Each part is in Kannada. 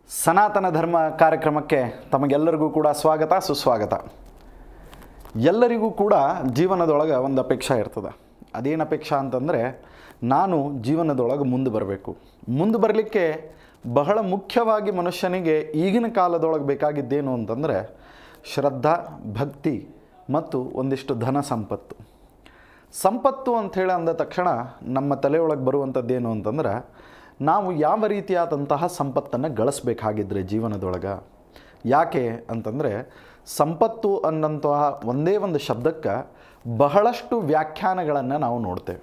ಸನಾತನ ಧರ್ಮ ಕಾರ್ಯಕ್ರಮಕ್ಕೆ ತಮಗೆಲ್ಲರಿಗೂ ಕೂಡ ಸ್ವಾಗತ ಸುಸ್ವಾಗತ. ಎಲ್ಲರಿಗೂ ಕೂಡ ಜೀವನದೊಳಗೆ ಒಂದು ಅಪೇಕ್ಷೆ ಇರ್ತದೆ. ಅದೇನು ಅಪೇಕ್ಷೆ ಅಂತಂದರೆ, ನಾನು ಜೀವನದೊಳಗೆ ಮುಂದೆ ಬರಬೇಕು. ಮುಂದೆ ಬರಲಿಕ್ಕೆ ಬಹಳ ಮುಖ್ಯವಾಗಿ ಮನುಷ್ಯನಿಗೆ ಈಗಿನ ಕಾಲದೊಳಗೆ ಬೇಕಾಗಿದ್ದೇನು ಅಂತಂದರೆ ಶ್ರದ್ಧಾ, ಭಕ್ತಿ ಮತ್ತು ಒಂದಿಷ್ಟು ಧನ ಸಂಪತ್ತು. ಸಂಪತ್ತು ಅಂಥೇಳಿ ಅಂದ ತಕ್ಷಣ ನಮ್ಮ ತಲೆಯೊಳಗೆ ಬರುವಂಥದ್ದೇನು ಅಂತಂದ್ರೆ, ನಾವು ಯಾವ ರೀತಿಯಾದಂತಹ ಸಂಪತ್ತನ್ನು ಗಳಿಸ್ಬೇಕಾಗಿದ್ರೆ ಜೀವನದೊಳಗೆ. ಯಾಕೆ ಅಂತಂದರೆ, ಸಂಪತ್ತು ಅನ್ನಂತಹ ಒಂದೇ ಒಂದು ಶಬ್ದಕ್ಕೆ ಬಹಳಷ್ಟು ವ್ಯಾಖ್ಯಾನಗಳನ್ನು ನಾವು ನೋಡ್ತೇವೆ.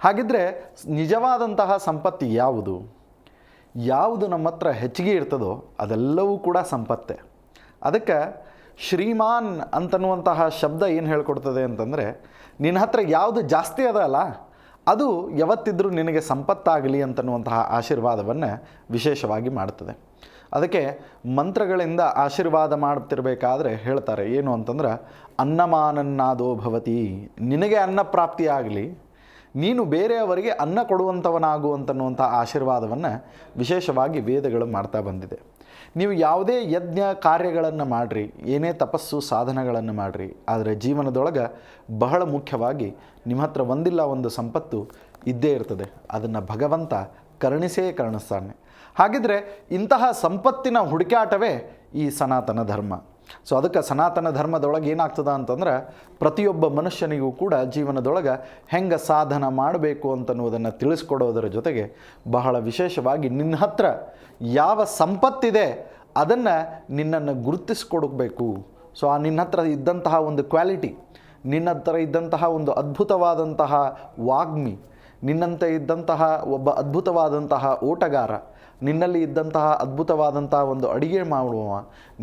ಹಾಗಿದ್ದರೆ ನಿಜವಾದಂತಹ ಸಂಪತ್ತು ಯಾವುದು? ಯಾವುದು ನಮ್ಮ ಹತ್ರ ಹೆಚ್ಚಿಗೆ ಇರ್ತದೋ ಅದೆಲ್ಲವೂ ಕೂಡ ಸಂಪತ್ತೇ. ಅದಕ್ಕೆ ಶ್ರೀಮಾನ್ ಅಂತನ್ನುವಂತಹ ಶಬ್ದ ಏನು ಹೇಳ್ಕೊಡ್ತದೆ ಅಂತಂದರೆ, ನಿನ್ನ ಹತ್ರ ಯಾವುದು ಜಾಸ್ತಿ ಅದಲ್ಲ ಅದು ಯಾವತ್ತಿದ್ರೂ ನಿನಗೆ ಸಂಪತ್ತಾಗಲಿ ಅಂತನ್ನುವಂತಹ ಆಶೀರ್ವಾದವನ್ನು ವಿಶೇಷವಾಗಿ ಮಾಡ್ತದೆ. ಅದಕ್ಕೆ ಮಂತ್ರಗಳಿಂದ ಆಶೀರ್ವಾದ ಮಾಡ್ತಿರ್ಬೇಕಾದ್ರೆ ಹೇಳ್ತಾರೆ ಏನು ಅಂತಂದ್ರೆ, ಅನ್ನಮಾನನ್ನಾದೋ ಭವತಿ, ನಿನಗೆ ಅನ್ನ ಪ್ರಾಪ್ತಿಯಾಗಲಿ, ನೀನು ಬೇರೆಯವರಿಗೆ ಅನ್ನ ಕೊಡುವಂಥವನಾಗುವಂತನ್ನುವಂಥ ಆಶೀರ್ವಾದವನ್ನು ವಿಶೇಷವಾಗಿ ವೇದಗಳು ಮಾಡ್ತಾ ಬಂದಿದೆ. ನೀವು ಯಾವುದೇ ಯಜ್ಞ ಕಾರ್ಯಗಳನ್ನು ಮಾಡಿರಿ, ಏನೇ ತಪಸ್ಸು ಸಾಧನಗಳನ್ನು ಮಾಡಿರಿ, ಆದರೆ ಜೀವನದೊಳಗೆ ಬಹಳ ಮುಖ್ಯವಾಗಿ ನಿಮ್ಮ ಹತ್ರ ಒಂದಿಲ್ಲ ಒಂದು ಸಂಪತ್ತು ಇದ್ದೇ ಇರ್ತದೆ. ಅದನ್ನು ಭಗವಂತ ಕರುಣಿಸ್ತಾನೆ. ಹಾಗಿದ್ರೆ ಇಂತಹ ಸಂಪತ್ತಿನ ಹುಡುಕಾಟವೇ ಈ ಸನಾತನ ಧರ್ಮ. ಸೊ ಅದಕ್ಕೆ ಸನಾತನ ಧರ್ಮದೊಳಗೆ ಏನಾಗ್ತದೆ ಅಂತಂದ್ರೆ, ಪ್ರತಿಯೊಬ್ಬ ಮನುಷ್ಯನಿಗೂ ಕೂಡ ಜೀವನದೊಳಗೆ ಹೆಂಗೆ ಸಾಧನ ಮಾಡಬೇಕು ಅಂತನ್ನುವುದನ್ನು ತಿಳಿಸ್ಕೊಡೋದರ ಜೊತೆಗೆ ಬಹಳ ವಿಶೇಷವಾಗಿ ನಿನ್ನ ಹತ್ರ ಯಾವ ಸಂಪತ್ತಿದೆ ಅದನ್ನು ನಿನ್ನನ್ನು ಗುರುತಿಸ್ಕೊಡಬೇಕು. ಸೊ ಆ ನಿನ್ನ ಹತ್ರ ಇದ್ದಂತಹ ಒಂದು ಕ್ವಾಲಿಟಿ, ನಿನ್ನ ಹತ್ರ ಇದ್ದಂತಹ ಒಂದು ಅದ್ಭುತವಾದಂತಹ ವಾಗ್ಮಿ, ನಿನ್ನಂತೆ ಇದ್ದಂತಹ ಒಬ್ಬ ಅದ್ಭುತವಾದಂತಹ ಓಟಗಾರ, ನಿನ್ನಲ್ಲಿ ಇದ್ದಂತಹ ಅದ್ಭುತವಾದಂತಹ ಒಂದು ಅಡಿಗೆ ಮಾಡುವ,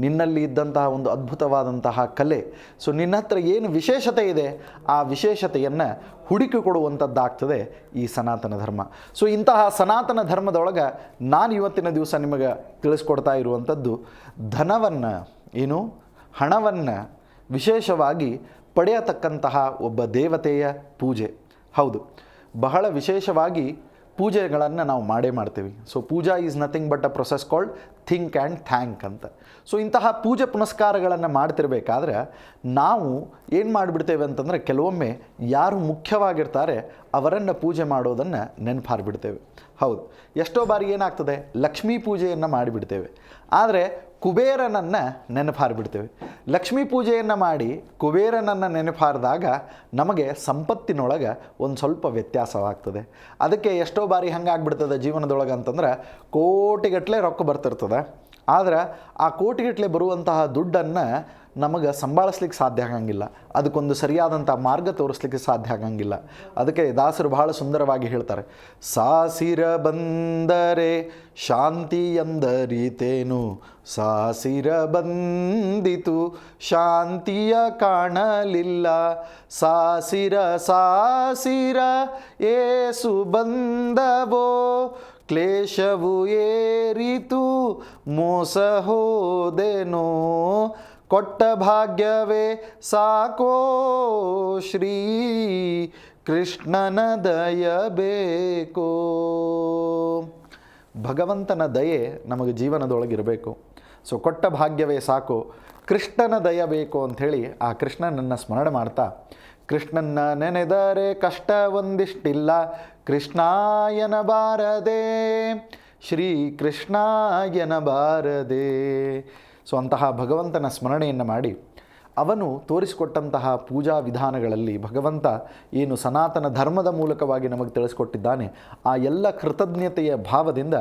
ನಿನ್ನಲ್ಲಿ ಇದ್ದಂತಹ ಒಂದು ಅದ್ಭುತವಾದಂತಹ ಕಲೆ, ಸೊ ನಿನ್ನ ಹತ್ರ ಏನು ವಿಶೇಷತೆ ಇದೆ ಆ ವಿಶೇಷತೆಯನ್ನು ಹುಡುಕಿ ಕೊಡುವಂಥದ್ದಾಗ್ತದೆ ಈ ಸನಾತನ ಧರ್ಮ. ಸೊ ಇಂತಹ ಸನಾತನ ಧರ್ಮದೊಳಗೆ ನಾನು ಇವತ್ತಿನ ದಿವಸ ನಿಮಗೆ ತಿಳಿಸ್ಕೊಡ್ತಾ ಇರುವಂಥದ್ದು ಧನವನ್ನು, ಏನು ಹಣವನ್ನು ವಿಶೇಷವಾಗಿ ಪಡೆಯತಕ್ಕಂತಹ ಒಬ್ಬ ದೇವತೆಯ ಪೂಜೆ. ಹೌದು, ಬಹಳ ವಿಶೇಷವಾಗಿ ಪೂಜೆಗಳನ್ನು ನಾವು ಮಾಡ್ತೀವಿ. So puja is nothing but a process called think and thank ಅಂತ. ಸೊ ಇಂತಹ ಪೂಜೆ ಪುನಸ್ಕಾರಗಳನ್ನು ಮಾಡ್ತಿರ್ಬೇಕಾದ್ರೆ ನಾವು ಏನು ಮಾಡಿಬಿಡ್ತೇವೆ ಅಂತಂದರೆ, ಕೆಲವೊಮ್ಮೆ ಯಾರು ಮುಖ್ಯವಾಗಿರ್ತಾರೆ ಅವರನ್ನು ಪೂಜೆ ಮಾಡೋದನ್ನು ನೆನಪಾರ್ಬಿಡ್ತೇವೆ. ಹೌದು, ಎಷ್ಟೋ ಬಾರಿ ಏನಾಗ್ತದೆ, ಲಕ್ಷ್ಮೀ ಪೂಜೆಯನ್ನು ಮಾಡಿಬಿಡ್ತೇವೆ, ಆದರೆ ಕುಬೇರನನ್ನು ನೆನಪಾರ್ಬಿಡ್ತೇವೆ. ಲಕ್ಷ್ಮೀ ಪೂಜೆಯನ್ನು ಮಾಡಿ ಕುಬೇರನನ್ನು ನೆನಪಾರಿದಾಗ ನಮಗೆ ಸಂಪತ್ತಿನೊಳಗೆ ಒಂದು ಸ್ವಲ್ಪ ವ್ಯತ್ಯಾಸವಾಗ್ತದೆ. ಅದಕ್ಕೆ ಎಷ್ಟೋ ಬಾರಿ ಹಂಗಾಗ್ಬಿಡ್ತದೆ ಜೀವನದೊಳಗೆ ಅಂತಂದ್ರೆ, ಕೋಟಿಗಟ್ಟಲೆ ರೊಕ್ಕ ಬರ್ತಿರ್ತದೆ, ಆದರೆ ಆ ಕೋಟಿಗಟ್ಟಲೆ ಬರುವಂತಹ ದುಡ್ಡನ್ನು ನಮಗೆ ಸಂಭಾಳಿಸ್ಲಿಕ್ಕೆ ಸಾಧ್ಯ ಆಗಂಗಿಲ್ಲ, ಅದಕ್ಕೊಂದು ಸರಿಯಾದಂಥ ಮಾರ್ಗ ತೋರಿಸ್ಲಿಕ್ಕೆ ಸಾಧ್ಯ ಆಗಂಗಿಲ್ಲ. ಅದಕ್ಕೆ ದಾಸರು ಬಹಳ ಸುಂದರವಾಗಿ ಹೇಳ್ತಾರೆ, ಸಾಸಿರ ಬಂದರೆ ಶಾಂತಿ ಎಂದರಿತೇನು, ಸಾಸಿರ ಬಂದಿತು ಶಾಂತಿಯ ಕಾಣಲಿಲ್ಲ, ಸಾಸಿರ ಏಸು ಬಂದವೋ ಕ್ಲೇಶವು ಏರಿತು ಮೋಸ ಹೋದೆನೋ, ಕೊಟ್ಟ ಭಾಗ್ಯವೇ ಸಾಕೋ ಶ್ರೀ ಕೃಷ್ಣನ ದಯ ಬೇಕೋ. ಭಗವಂತನ ದಯೆ ನಮಗೆ ಜೀವನದೊಳಗಿರಬೇಕು. ಸೊ ಕೊಟ್ಟ ಭಾಗ್ಯವೇ ಸಾಕು, ಕೃಷ್ಣನ ದಯ ಬೇಕು ಅಂಥೇಳಿ ಆ ಕೃಷ್ಣನನ್ನು ಸ್ಮರಣೆ ಮಾಡ್ತಾ, ಕೃಷ್ಣನ ನೆನೆದರೆ ಕಷ್ಟ ಒಂದಿಷ್ಟಿಲ್ಲ, ಕೃಷ್ಣಾಯನ ಬಾರದೆ ಶ್ರೀ ಕೃಷ್ಣಾಯನ ಬಾರದೆ. ಸೊ ಅಂತಹ ಭಗವಂತನ ಸ್ಮರಣೆಯನ್ನು ಮಾಡಿ, ಅವನು ತೋರಿಸಿಕೊಟ್ಟಂತಹ ಪೂಜಾ ವಿಧಾನಗಳಲ್ಲಿ ಭಗವಂತ ಏನು ಸನಾತನ ಧರ್ಮದ ಮೂಲಕವಾಗಿ ನಮಗೆ ತಿಳಿಸ್ಕೊಟ್ಟಿದ್ದಾನೆ, ಆ ಎಲ್ಲ ಕೃತಜ್ಞತೆಯ ಭಾವದಿಂದ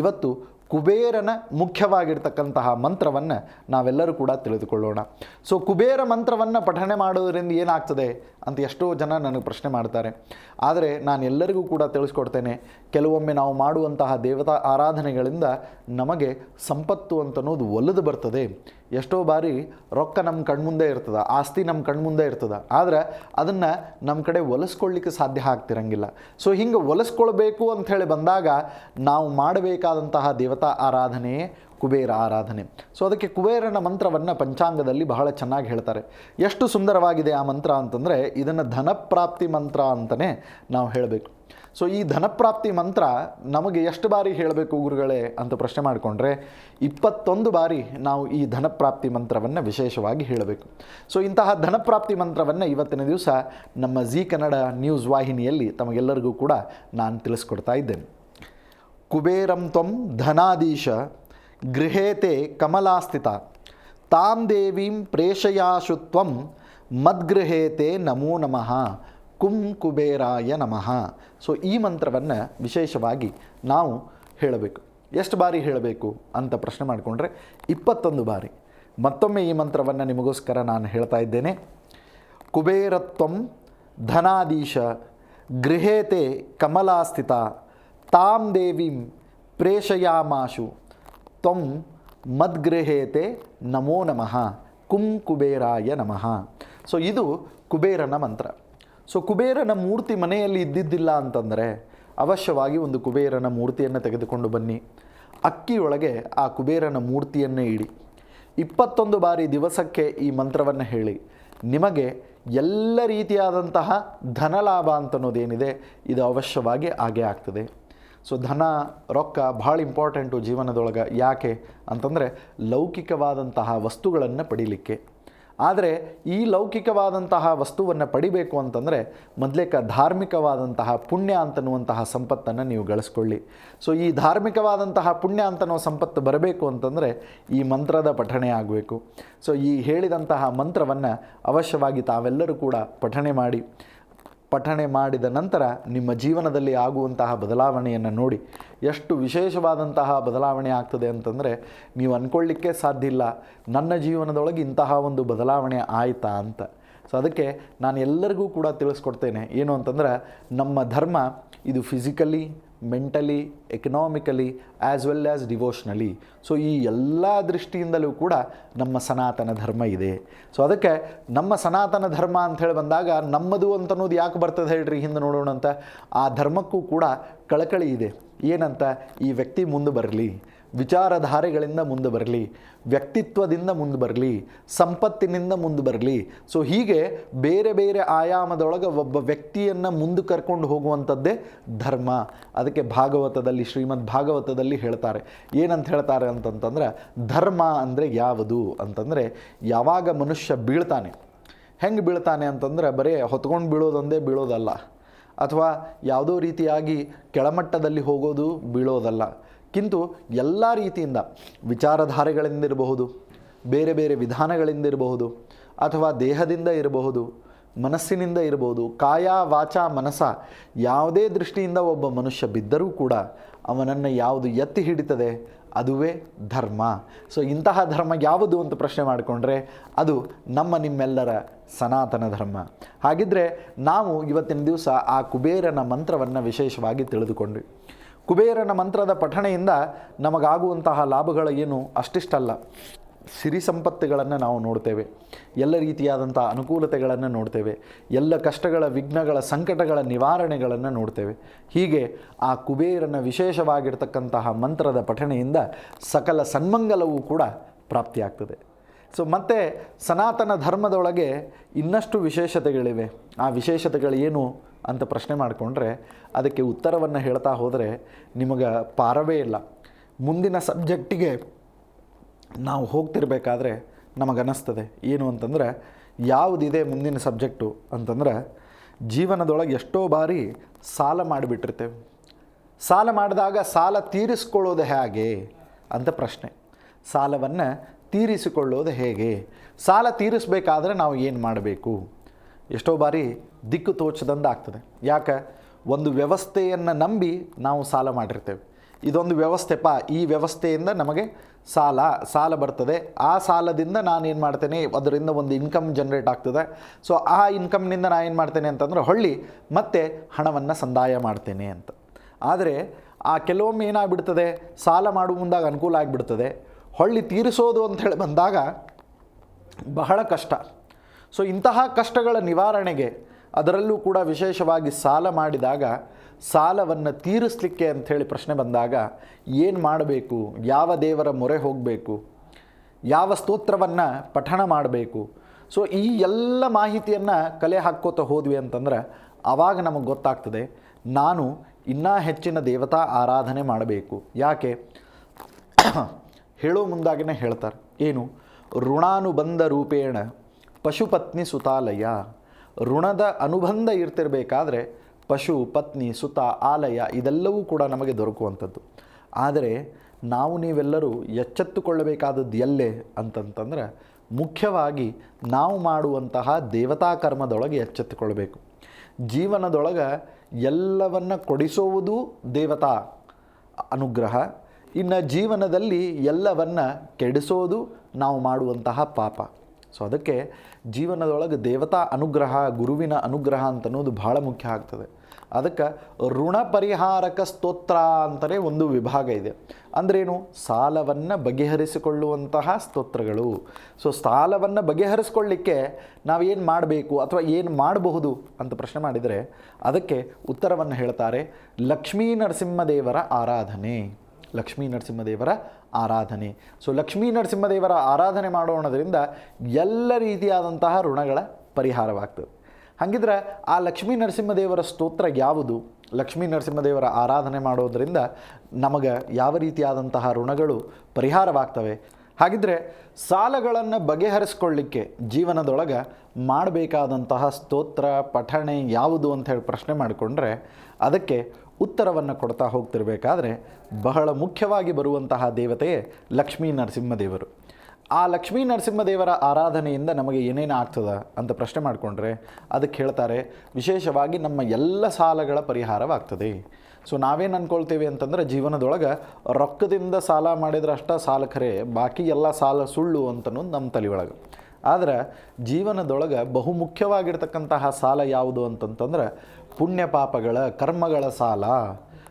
ಇವತ್ತು ಕುಬೇರನ ಮುಖ್ಯವಾಗಿರ್ತಕ್ಕಂತಹ ಮಂತ್ರವನ್ನು ನಾವೆಲ್ಲರೂ ಕೂಡ ತಿಳಿದುಕೊಳ್ಳೋಣ. ಸೊ ಕುಬೇರ ಮಂತ್ರವನ್ನು ಪಠನೆ ಮಾಡೋದರಿಂದ ಏನಾಗ್ತದೆ ಅಂತ ಎಷ್ಟೋ ಜನ ನನಗೆ ಪ್ರಶ್ನೆ ಮಾಡ್ತಾರೆ. ಆದರೆ ನಾನು ಎಲ್ಲರಿಗೂ ಕೂಡ ತಿಳಿಸ್ಕೊಡ್ತೇನೆ, ಕೆಲವೊಮ್ಮೆ ನಾವು ಮಾಡುವಂತಹ ದೇವತಾ ಆರಾಧನೆಗಳಿಂದ ನಮಗೆ ಸಂಪತ್ತು ಅಂತನ್ನೋದು ಒಲಿದು ಬರ್ತದೆ. ಎಷ್ಟೋ ಬಾರಿ ರೊಕ್ಕ ನಮ್ಮ ಕಣ್ಮುಂದೆ ಇರ್ತದೆ, ಆಸ್ತಿ ನಮ್ಮ ಕಣ್ಮುಂದೆ ಇರ್ತದೆ, ಆದರೆ ಅದನ್ನು ನಮ್ಮ ಕಡೆ ಒಲಿಸ್ಕೊಳ್ಳಿಕ್ಕೆ ಸಾಧ್ಯ ಆಗ್ತಿರಂಗಿಲ್ಲ. ಸೊ ಹಿಂಗೆ ಒಲಿಸ್ಕೊಳ್ಬೇಕು ಅಂಥೇಳಿ ಬಂದಾಗ ನಾವು ಮಾಡಬೇಕಾದಂತಹ ದೇವತಾ ಆರಾಧನೆಯೇ ಕುಬೇರ ಆರಾಧನೆ. ಸೊ ಅದಕ್ಕೆ ಕುಬೇರನ ಮಂತ್ರವನ್ನು ಪಂಚಾಂಗದಲ್ಲಿ ಬಹಳ ಚೆನ್ನಾಗಿ ಹೇಳ್ತಾರೆ. ಎಷ್ಟು ಸುಂದರವಾಗಿದೆ ಆ ಮಂತ್ರ ಅಂತಂದರೆ, ಇದನ್ನು ಧನಪ್ರಾಪ್ತಿ ಮಂತ್ರ ಅಂತಲೇ ನಾವು ಹೇಳಬೇಕು. ಸೊ ಈ ಧನಪ್ರಾಪ್ತಿ ಮಂತ್ರ ನಮಗೆ ಎಷ್ಟು ಬಾರಿ ಹೇಳಬೇಕು ಗುರುಗಳೇ ಅಂತ ಪ್ರಶ್ನೆ ಮಾಡಿಕೊಂಡ್ರೆ 21 ಬಾರಿ ನಾವು ಈ ಧನಪ್ರಾಪ್ತಿ ಮಂತ್ರವನ್ನು ವಿಶೇಷವಾಗಿ ಹೇಳಬೇಕು. ಸೊ ಇಂತಹ ಧನಪ್ರಾಪ್ತಿ ಮಂತ್ರವನ್ನು ಇವತ್ತಿನ ದಿವಸ ನಮ್ಮ ಜೀ ಕನ್ನಡ ನ್ಯೂಸ್ ವಾಹಿನಿಯಲ್ಲಿ ತಮಗೆಲ್ಲರಿಗೂ ಕೂಡ ನಾನು ತಿಳಿಸ್ಕೊಡ್ತಾ ಇದ್ದೇನೆ. ಕುಬೇರಂ ತ್ವಂ ಧನಾಧೀಶ ಗೃಹೇತೆ ಕಮಲಾಸ್ಥಿತ ತಾಂ ದೇವೀಂ ಪ್ರೇಷಯಾಶು ತ್ವಂ ಮದ್ಗೃಹೇತೆ ನಮೋ ನಮಃ ಕುಂ ಕುಬೇರಾಯ ನಮಃ. ಸೊ ಈ ಮಂತ್ರವನ್ನು ವಿಶೇಷವಾಗಿ ನಾವು ಹೇಳಬೇಕು. ಎಷ್ಟು ಬಾರಿ ಹೇಳಬೇಕು ಅಂತ ಪ್ರಶ್ನೆ ಮಾಡಿಕೊಂಡ್ರೆ 21 ಬಾರಿ. ಮತ್ತೊಮ್ಮೆ ಈ ಮಂತ್ರವನ್ನು ನಿಮಗೋಸ್ಕರ ನಾನು ಹೇಳ್ತಾ ಇದ್ದೇನೆ. ಕುಬೇರತ್ವಂ ಧನಾಧೀಶ ಗೃಹೇತೆ ಕಮಲಾಸ್ಥಿತ ತಾಂ ದೇವೀಂ ಪ್ರೇಷಯಾಮಾಶು ತ್ವಂ ಮದ್ಗೃಹೇತೆ ನಮೋ ನಮಃ ಕುಂ ಕುಬೇರಾಯ ನಮಃ. ಸೊ ಇದು ಕುಬೇರನ ಮಂತ್ರ. ಸೊ ಕುಬೇರನ ಮೂರ್ತಿ ಮನೆಯಲ್ಲಿ ಇದ್ದಿದ್ದಿಲ್ಲ ಅಂತಂದರೆ ಅವಶ್ಯವಾಗಿ ಒಂದು ಕುಬೇರನ ಮೂರ್ತಿಯನ್ನು ತೆಗೆದುಕೊಂಡು ಬನ್ನಿ. ಅಕ್ಕಿಯೊಳಗೆ ಆ ಕುಬೇರನ ಮೂರ್ತಿಯನ್ನೇ ಇಡಿ. 21 ಬಾರಿ ದಿವಸಕ್ಕೆ ಈ ಮಂತ್ರವನ್ನು ಹೇಳಿ. ನಿಮಗೆ ಎಲ್ಲ ರೀತಿಯಾದಂತಹ ಧನಲಾಭ ಅಂತನ್ನೋದೇನಿದೆ ಇದು ಅವಶ್ಯವಾಗಿ ಆಗೇ ಆಗ್ತದೆ. ಸೊ ಧನ ರೊಕ್ಕ ಭಾಳ ಇಂಪಾರ್ಟೆಂಟು ಜೀವನದೊಳಗೆ. ಯಾಕೆ ಅಂತಂದರೆ ಲೌಕಿಕವಾದಂತಹ ವಸ್ತುಗಳನ್ನು ಪಡೀಲಿಕ್ಕೆ. ಆದರೆ ಈ ಲೌಕಿಕವಾದಂತಹ ವಸ್ತುವನ್ನು ಪಡಿಬೇಕು ಅಂತಂದರೆ ಮೊದಲೇಕ ಧಾರ್ಮಿಕವಾದಂತಹ ಪುಣ್ಯ ಅಂತನ್ನುವಂತಹ ಸಂಪತ್ತನ್ನು ನೀವು ಗಳಿಸ್ಕೊಳ್ಳಿ. ಸೊ ಈ ಧಾರ್ಮಿಕವಾದಂತಹ ಪುಣ್ಯ ಅಂತನೋ ಸಂಪತ್ತು ಬರಬೇಕು ಅಂತಂದರೆ ಈ ಮಂತ್ರದ ಪಠಣೆ ಆಗಬೇಕು. ಸೊ ಈ ಹೇಳಿದಂತಹ ಮಂತ್ರವನ್ನು ಅವಶ್ಯವಾಗಿ ತಾವೆಲ್ಲರೂ ಕೂಡ ಪಠಣೆ ಮಾಡಿದ ನಂತರ ನಿಮ್ಮ ಜೀವನದಲ್ಲಿ ಆಗುವಂತಹ ಬದಲಾವಣೆಯನ್ನು ನೋಡಿ. ಎಷ್ಟು ವಿಶೇಷವಾದಂತಹ ಬದಲಾವಣೆ ಆಗ್ತದೆ ಅಂತಂದರೆ ನೀವು ಅಂದ್ಕೊಳ್ಳಿಕ್ಕೆ ಸಾಧ್ಯ ಇಲ್ಲ, ನನ್ನ ಜೀವನದೊಳಗೆ ಇಂತಹ ಒಂದು ಬದಲಾವಣೆ ಆಯಿತಾ ಅಂತ. ಸೊ ಅದಕ್ಕೆ ನಾನು ಎಲ್ಲರಿಗೂ ಕೂಡ ತಿಳಿಸ್ಕೊಡ್ತೇನೆ ಏನು ಅಂತಂದ್ರೆ ನಮ್ಮ ಧರ್ಮ ಇದು physically, mentally, economically as well as devotionally. So ಈ ಎಲ್ಲ ದೃಷ್ಟಿಯಿಂದಲೂ ಕೂಡ ನಮ್ಮ ಸನಾತನ ಧರ್ಮ ಇದೆ. ಸೊ ಅದಕ್ಕೆ ನಮ್ಮ ಸನಾತನ ಧರ್ಮ ಅಂಥೇಳಿ ಬಂದಾಗ ನಮ್ಮದು ಅಂತನ್ನೋದು ಯಾಕೆ ಬರ್ತದೆ ಹೇಳ್ರಿ, ಹಿಂದೆ ನೋಡೋಣ ಅಂತ. ಆ ಧರ್ಮಕ್ಕೂ ಕೂಡ ಕಳಕಳಿ ಇದೆ. ಏನಂತ, ಈ ವ್ಯಕ್ತಿ ಮುಂದೆ ಬರಲಿ, ವಿಚಾರಧಾರೆಗಳಿಂದ ಮುಂದೆ ಬರಲಿ, ವ್ಯಕ್ತಿತ್ವದಿಂದ ಮುಂದೆ ಬರಲಿ, ಸಂಪತ್ತಿನಿಂದ ಮುಂದೆ ಬರಲಿ. ಸೊ ಹೀಗೆ ಬೇರೆ ಬೇರೆ ಆಯಾಮದೊಳಗೆ ಒಬ್ಬ ವ್ಯಕ್ತಿಯನ್ನು ಮುಂದೆ ಕರ್ಕೊಂಡು ಹೋಗುವಂಥದ್ದೇ ಧರ್ಮ. ಅದಕ್ಕೆ ಭಾಗವತದಲ್ಲಿ, ಶ್ರೀಮದ್ ಭಾಗವತದಲ್ಲಿ ಹೇಳ್ತಾರೆ. ಏನಂತ ಹೇಳ್ತಾರೆ ಅಂತಂತಂದ್ರೆ, ಧರ್ಮ ಅಂದರೆ ಯಾವುದು ಅಂತಂದರೆ ಯಾವಾಗ ಮನುಷ್ಯ ಬೀಳ್ತಾನೆ. ಹೆಂಗೆ ಬೀಳ್ತಾನೆ ಅಂತಂದ್ರೆ ಬರೀ ಹೊತ್ಕೊಂಡು ಬೀಳೋದೊಂದೇ ಬೀಳೋದಲ್ಲ, ಅಥವಾ ಯಾವುದೋ ರೀತಿಯಾಗಿ ಕೆಳಮಟ್ಟದಲ್ಲಿ ಹೋಗೋದು ಬೀಳೋದಲ್ಲ. ಕಿಂತು ಎಲ್ಲ ರೀತಿಯಿಂದ ವಿಚಾರಧಾರೆಗಳಿಂದ ಇರಬಹುದು, ಬೇರೆ ಬೇರೆ ವಿಧಾನಗಳಿಂದ ಇರಬಹುದು, ಅಥವಾ ದೇಹದಿಂದ ಇರಬಹುದು, ಮನಸ್ಸಿನಿಂದ ಇರಬಹುದು, ಕಾಯ ವಾಚ ಮನಸ ಯಾವುದೇ ದೃಷ್ಟಿಯಿಂದ ಒಬ್ಬ ಮನುಷ್ಯ ಬಿದ್ದರೂ ಕೂಡ ಅವನನ್ನು ಯಾವುದು ಎತ್ತಿ ಹಿಡಿತದೆ ಅದುವೇ ಧರ್ಮ. ಸೊ ಇಂತಹ ಧರ್ಮ ಯಾವುದು ಅಂತ ಪ್ರಶ್ನೆ ಮಾಡಿಕೊಂಡ್ರೆ ಅದು ನಿಮ್ಮೆಲ್ಲರ ಸನಾತನ ಧರ್ಮ. ಹಾಗಿದ್ದರೆ ನಾವು ಇವತ್ತಿನ ದಿವಸ ಆ ಕುಬೇರನ ಮಂತ್ರವನ್ನು ವಿಶೇಷವಾಗಿ ತಿಳಿದುಕೊಂಡ್ವಿ. ಕುಬೇರನ ಮಂತ್ರದ ಪಠಣೆಯಿಂದ ನಮಗಾಗುವಂತಹ ಲಾಭಗಳು ಏನು ಅಷ್ಟಿಷ್ಟಲ್ಲ. ಸಿರಿ ಸಂಪತ್ತುಗಳನ್ನು ನಾವು ನೋಡ್ತೇವೆ, ಎಲ್ಲ ರೀತಿಯಾದಂಥ ಅನುಕೂಲತೆಗಳನ್ನು ನೋಡ್ತೇವೆ, ಎಲ್ಲ ಕಷ್ಟಗಳ, ವಿಘ್ನಗಳ, ಸಂಕಟಗಳ ನಿವಾರಣೆಗಳನ್ನು ನೋಡ್ತೇವೆ. ಹೀಗೆ ಆ ಕುಬೇರನ ವಿಶೇಷವಾಗಿರ್ತಕ್ಕಂತಹ ಮಂತ್ರದ ಪಠಣೆಯಿಂದ ಸಕಲ ಸನ್ಮಂಗಲವೂ ಕೂಡ ಪ್ರಾಪ್ತಿಯಾಗ್ತದೆ. ಸೊ ಮತ್ತು ಸನಾತನ ಧರ್ಮದೊಳಗೆ ಇನ್ನಷ್ಟು ವಿಶೇಷತೆಗಳಿವೆ. ಆ ವಿಶೇಷತೆಗಳು ಏನು ಅಂತ ಪ್ರಶ್ನೆ ಮಾಡಿಕೊಂಡ್ರೆ ಅದಕ್ಕೆ ಉತ್ತರವನ್ನು ಹೇಳ್ತಾ ಹೋದರೆ ನಿಮಗೆ ಪಾರವೇ ಇಲ್ಲ. ಮುಂದಿನ ಸಬ್ಜೆಕ್ಟಿಗೆ ನಾವು ಹೋಗ್ತಿರ್ಬೇಕಾದ್ರೆ ನಮಗನ್ನಿಸ್ತದೆ ಏನು ಅಂತಂದರೆ, ಯಾವುದಿದೆ ಮುಂದಿನ ಸಬ್ಜೆಕ್ಟು ಅಂತಂದ್ರೆ, ಜೀವನದೊಳಗೆ ಎಷ್ಟೋ ಬಾರಿ ಸಾಲ ಮಾಡಿಬಿಟ್ಟಿರ್ತೇವೆ. ಸಾಲ ಮಾಡಿದಾಗ ಸಾಲ ತೀರಿಸ್ಕೊಳ್ಳೋದು ಹೇಗೆ ಅಂತ ಪ್ರಶ್ನೆ. ಸಾಲವನ್ನು ತೀರಿಸಿಕೊಳ್ಳೋದು ಹೇಗೆ, ಸಾಲ ತೀರಿಸಬೇಕಾದ್ರೆ ನಾವು ಏನು ಮಾಡಬೇಕು? ಎಷ್ಟೋ ಬಾರಿ ದಿಕ್ಕು ತೋಚದಂದು ಆಗ್ತದೆ. ಯಾಕೆ? ಒಂದು ವ್ಯವಸ್ಥೆಯನ್ನು ನಂಬಿ ನಾವು ಸಾಲ ಮಾಡಿರ್ತೇವೆ. ಇದೊಂದು ವ್ಯವಸ್ಥೆಪ್ಪ, ಈ ವ್ಯವಸ್ಥೆಯಿಂದ ನಮಗೆ ಸಾಲ ಬರ್ತದೆ, ಆ ಸಾಲದಿಂದ ನಾನೇನು ಮಾಡ್ತೇನೆ, ಅದರಿಂದ ಒಂದು ಇನ್ಕಮ್ ಜನ್ರೇಟ್ ಆಗ್ತದೆ. ಸೊ ಆ ಇನ್ಕಮ್ನಿಂದ ನಾನು ಏನು ಮಾಡ್ತೇನೆ ಅಂತಂದರೆ ಹೊಳ್ಳಿ ಮತ್ತೆ ಹಣವನ್ನು ಸಂದಾಯ ಮಾಡ್ತೇನೆ ಅಂತ. ಆದರೆ ಆ ಕೆಲವೊಮ್ಮೆ ಏನಾಗ್ಬಿಡ್ತದೆ, ಸಾಲ ಮಾಡುವ ಮುಂದಾಗ ಅನುಕೂಲ ಆಗಿಬಿಡ್ತದೆ, ಹೊಳ್ಳಿ ತೀರಿಸೋದು ಅಂಥೇಳಿ ಬಂದಾಗ ಬಹಳ ಕಷ್ಟ. ಸೊ ಇಂತಹ ಕಷ್ಟಗಳ ನಿವಾರಣೆಗೆ, ಅದರಲ್ಲೂ ಕೂಡ ವಿಶೇಷವಾಗಿ ಸಾಲ ಮಾಡಿದಾಗ ಸಾಲವನ್ನು ತೀರಿಸಲಿಕ್ಕೆ ಅಂಥೇಳಿ ಪ್ರಶ್ನೆ ಬಂದಾಗ ಏನು ಮಾಡಬೇಕು, ಯಾವ ದೇವರ ಮೊರೆ ಹೋಗಬೇಕು, ಯಾವ ಸ್ತೋತ್ರವನ್ನು ಪಠಣ ಮಾಡಬೇಕು. ಸೊ ಈ ಎಲ್ಲ ಮಾಹಿತಿಯನ್ನು ಕಲೆ ಹಾಕ್ಕೋತ ಹೋದ್ವಿ ಅಂತಂದ್ರೆ ಆವಾಗ ನಮಗೆ ಗೊತ್ತಾಗ್ತದೆ ನಾನು ಇನ್ನೂ ಹೆಚ್ಚಿನ ದೇವತಾ ಆರಾಧನೆ ಮಾಡಬೇಕು. ಯಾಕೆ ಹೇಳೋ ಮುಂದಾಗಿನೇ ಹೇಳ್ತಾರೆ, ಏನು? ಋಣಾನುಬಂಧ ರೂಪೇಣ ಪಶುಪತ್ನಿ ಸುತಾಲಯ. ಋಣದ ಅನುಬಂಧ ಇರ್ತಿರಬೇಕಾದ್ರೆ ಪಶು, ಪತ್ನಿ, ಸುತ, ಆಲಯ ಇದೆಲ್ಲವೂ ಕೂಡ ನಮಗೆ ದೊರಕುವಂಥದ್ದು. ಆದರೆ ನಾವು ನೀವೆಲ್ಲರೂ ಎಚ್ಚೆತ್ತುಕೊಳ್ಳಬೇಕಾದದ್ದು ಎಲ್ಲೇ ಅಂತಂತಂದ್ರೆ ಮುಖ್ಯವಾಗಿ ನಾವು ಮಾಡುವಂತಹ ದೇವತಾ ಕರ್ಮದೊಳಗೆ ಎಚ್ಚೆತ್ತುಕೊಳ್ಬೇಕು. ಜೀವನದೊಳಗೆ ಎಲ್ಲವನ್ನ ಕೊಡಿಸುವುದು ದೇವತಾ ಅನುಗ್ರಹ, ಇನ್ನು ಜೀವನದಲ್ಲಿ ಎಲ್ಲವನ್ನ ಕೆಡಿಸೋದು ನಾವು ಮಾಡುವಂತಹ ಪಾಪ. ಸೊ ಅದಕ್ಕೆ ಜೀವನದೊಳಗೆ ದೇವತಾ ಅನುಗ್ರಹ, ಗುರುವಿನ ಅನುಗ್ರಹ ಅಂತನ್ನೋದು ಭಾಳ ಮುಖ್ಯ ಆಗ್ತದೆ. ಅದಕ್ಕೆ ಋಣ ಪರಿಹಾರಕ ಸ್ತೋತ್ರ ಅಂತಲೇ ಒಂದು ವಿಭಾಗ ಇದೆ. ಅಂದ್ರೇನು? ಸಾಲವನ್ನು ಬಗೆಹರಿಸಿಕೊಳ್ಳುವಂತಹ ಸ್ತೋತ್ರಗಳು. ಸೊ ಸಾಲವನ್ನು ಬಗೆಹರಿಸ್ಕೊಳ್ಳಿಕ್ಕೆ ನಾವೇನು ಮಾಡಬೇಕು ಅಥವಾ ಏನು ಮಾಡಬಹುದು ಅಂತ ಪ್ರಶ್ನೆ ಮಾಡಿದರೆ ಅದಕ್ಕೆ ಉತ್ತರವನ್ನು ಹೇಳ್ತಾರೆ, ಲಕ್ಷ್ಮೀ ನರಸಿಂಹದೇವರ ಆರಾಧನೆ. ಲಕ್ಷ್ಮೀ ನರಸಿಂಹದೇವರ ಆರಾಧನೆ. ಸೊ ಲಕ್ಷ್ಮೀ ನರಸಿಂಹದೇವರ ಆರಾಧನೆ ಮಾಡೋಣದ್ರಿಂದ ಎಲ್ಲ ರೀತಿಯಾದಂತಹ ಋಣಗಳ ಪರಿಹಾರವಾಗ್ತದೆ. ಹಾಗಿದ್ರೆ ಆ ಲಕ್ಷ್ಮೀ ನರಸಿಂಹದೇವರ ಸ್ತೋತ್ರ ಯಾವುದು? ಲಕ್ಷ್ಮೀ ನರಸಿಂಹದೇವರ ಆರಾಧನೆ ಮಾಡೋದರಿಂದ ನಮಗೆ ಯಾವ ರೀತಿಯಾದಂತಹ ಋಣಗಳು ಪರಿಹಾರವಾಗ್ತವೆ? ಹಾಗಿದ್ರೆ ಸಾಲಗಳನ್ನು ಬಗೆಹರಿಸ್ಕೊಳ್ಳಿಕ್ಕೆ ಜೀವನದೊಳಗೆ ಮಾಡಬೇಕಾದಂತಹ ಸ್ತೋತ್ರ ಪಠಣೆ ಯಾವುದು ಅಂತ ಹೇಳಿ ಪ್ರಶ್ನೆ ಮಾಡಿಕೊಂಡ್ರೆ ಅದಕ್ಕೆ ಉತ್ತರವನ್ನು ಕೊಡ್ತಾ ಹೋಗ್ತಿರ್ಬೇಕಾದ್ರೆ ಬಹಳ ಮುಖ್ಯವಾಗಿ ಬರುವಂತಹ ದೇವತೆಯೇ ಲಕ್ಷ್ಮೀ ನರಸಿಂಹದೇವರು. ಆ ಲಕ್ಷ್ಮೀ ನರಸಿಂಹದೇವರ ಆರಾಧನೆಯಿಂದ ನಮಗೆ ಏನೇನು ಆಗ್ತದೆ ಅಂತ ಪ್ರಶ್ನೆ ಮಾಡಿಕೊಂಡ್ರೆ ಅದಕ್ಕೆ ಹೇಳ್ತಾರೆ, ವಿಶೇಷವಾಗಿ ನಮ್ಮ ಎಲ್ಲ ಸಾಲಗಳ ಪರಿಹಾರವಾಗ್ತದೆ. ಸೊ ನಾವೇನು ಅಂದ್ಕೊಳ್ತೇವೆ ಅಂತಂದರೆ ಜೀವನದೊಳಗೆ ರೊಕ್ಕದಿಂದ ಸಾಲ ಮಾಡಿದ್ರೆ ಅಷ್ಟ ಸಾಲ ಖರೆ, ಬಾಕಿ ಎಲ್ಲ ಸಾಲ ಸುಳ್ಳು ಅಂತನೋದು ನಮ್ಮ ತಲೆ ಒಳಗೆ. ಆದರೆ ಜೀವನದೊಳಗೆ ಬಹುಮುಖ್ಯವಾಗಿರ್ತಕ್ಕಂತಹ ಸಾಲ ಯಾವುದು ಅಂತಂತಂದ್ರೆ ಪುಣ್ಯ ಪಾಪಗಳ ಕರ್ಮಗಳ ಸಾಲ.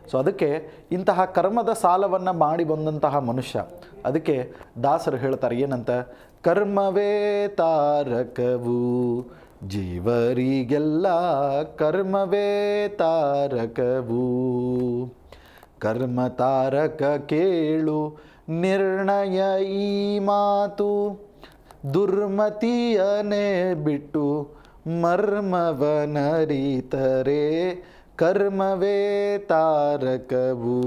ಸೊ ಅದಕ್ಕೆ ಇಂತಹ ಕರ್ಮದ ಸಾಲವನ್ನು ಮಾಡಿ ಬಂದಂತಹ ಮನುಷ್ಯ, ಅದಕ್ಕೆ ದಾಸರು ಹೇಳ್ತಾರೆ ಏನಂತ, ಕರ್ಮವೇ ತಾರಕವು ಜೀವರಿಗೆಲ್ಲ ಕರ್ಮವೇ ತಾರಕವು, ಕರ್ಮ ತಾರಕ ಕೇಳು ನಿರ್ಣಯ ಈ ಮಾತು, ದುರ್ಮತಿಯನೇ ಬಿಟ್ಟು ಮರ್ಮವನರಿತರೆ ಕರ್ಮವೇ ತಾರಕವು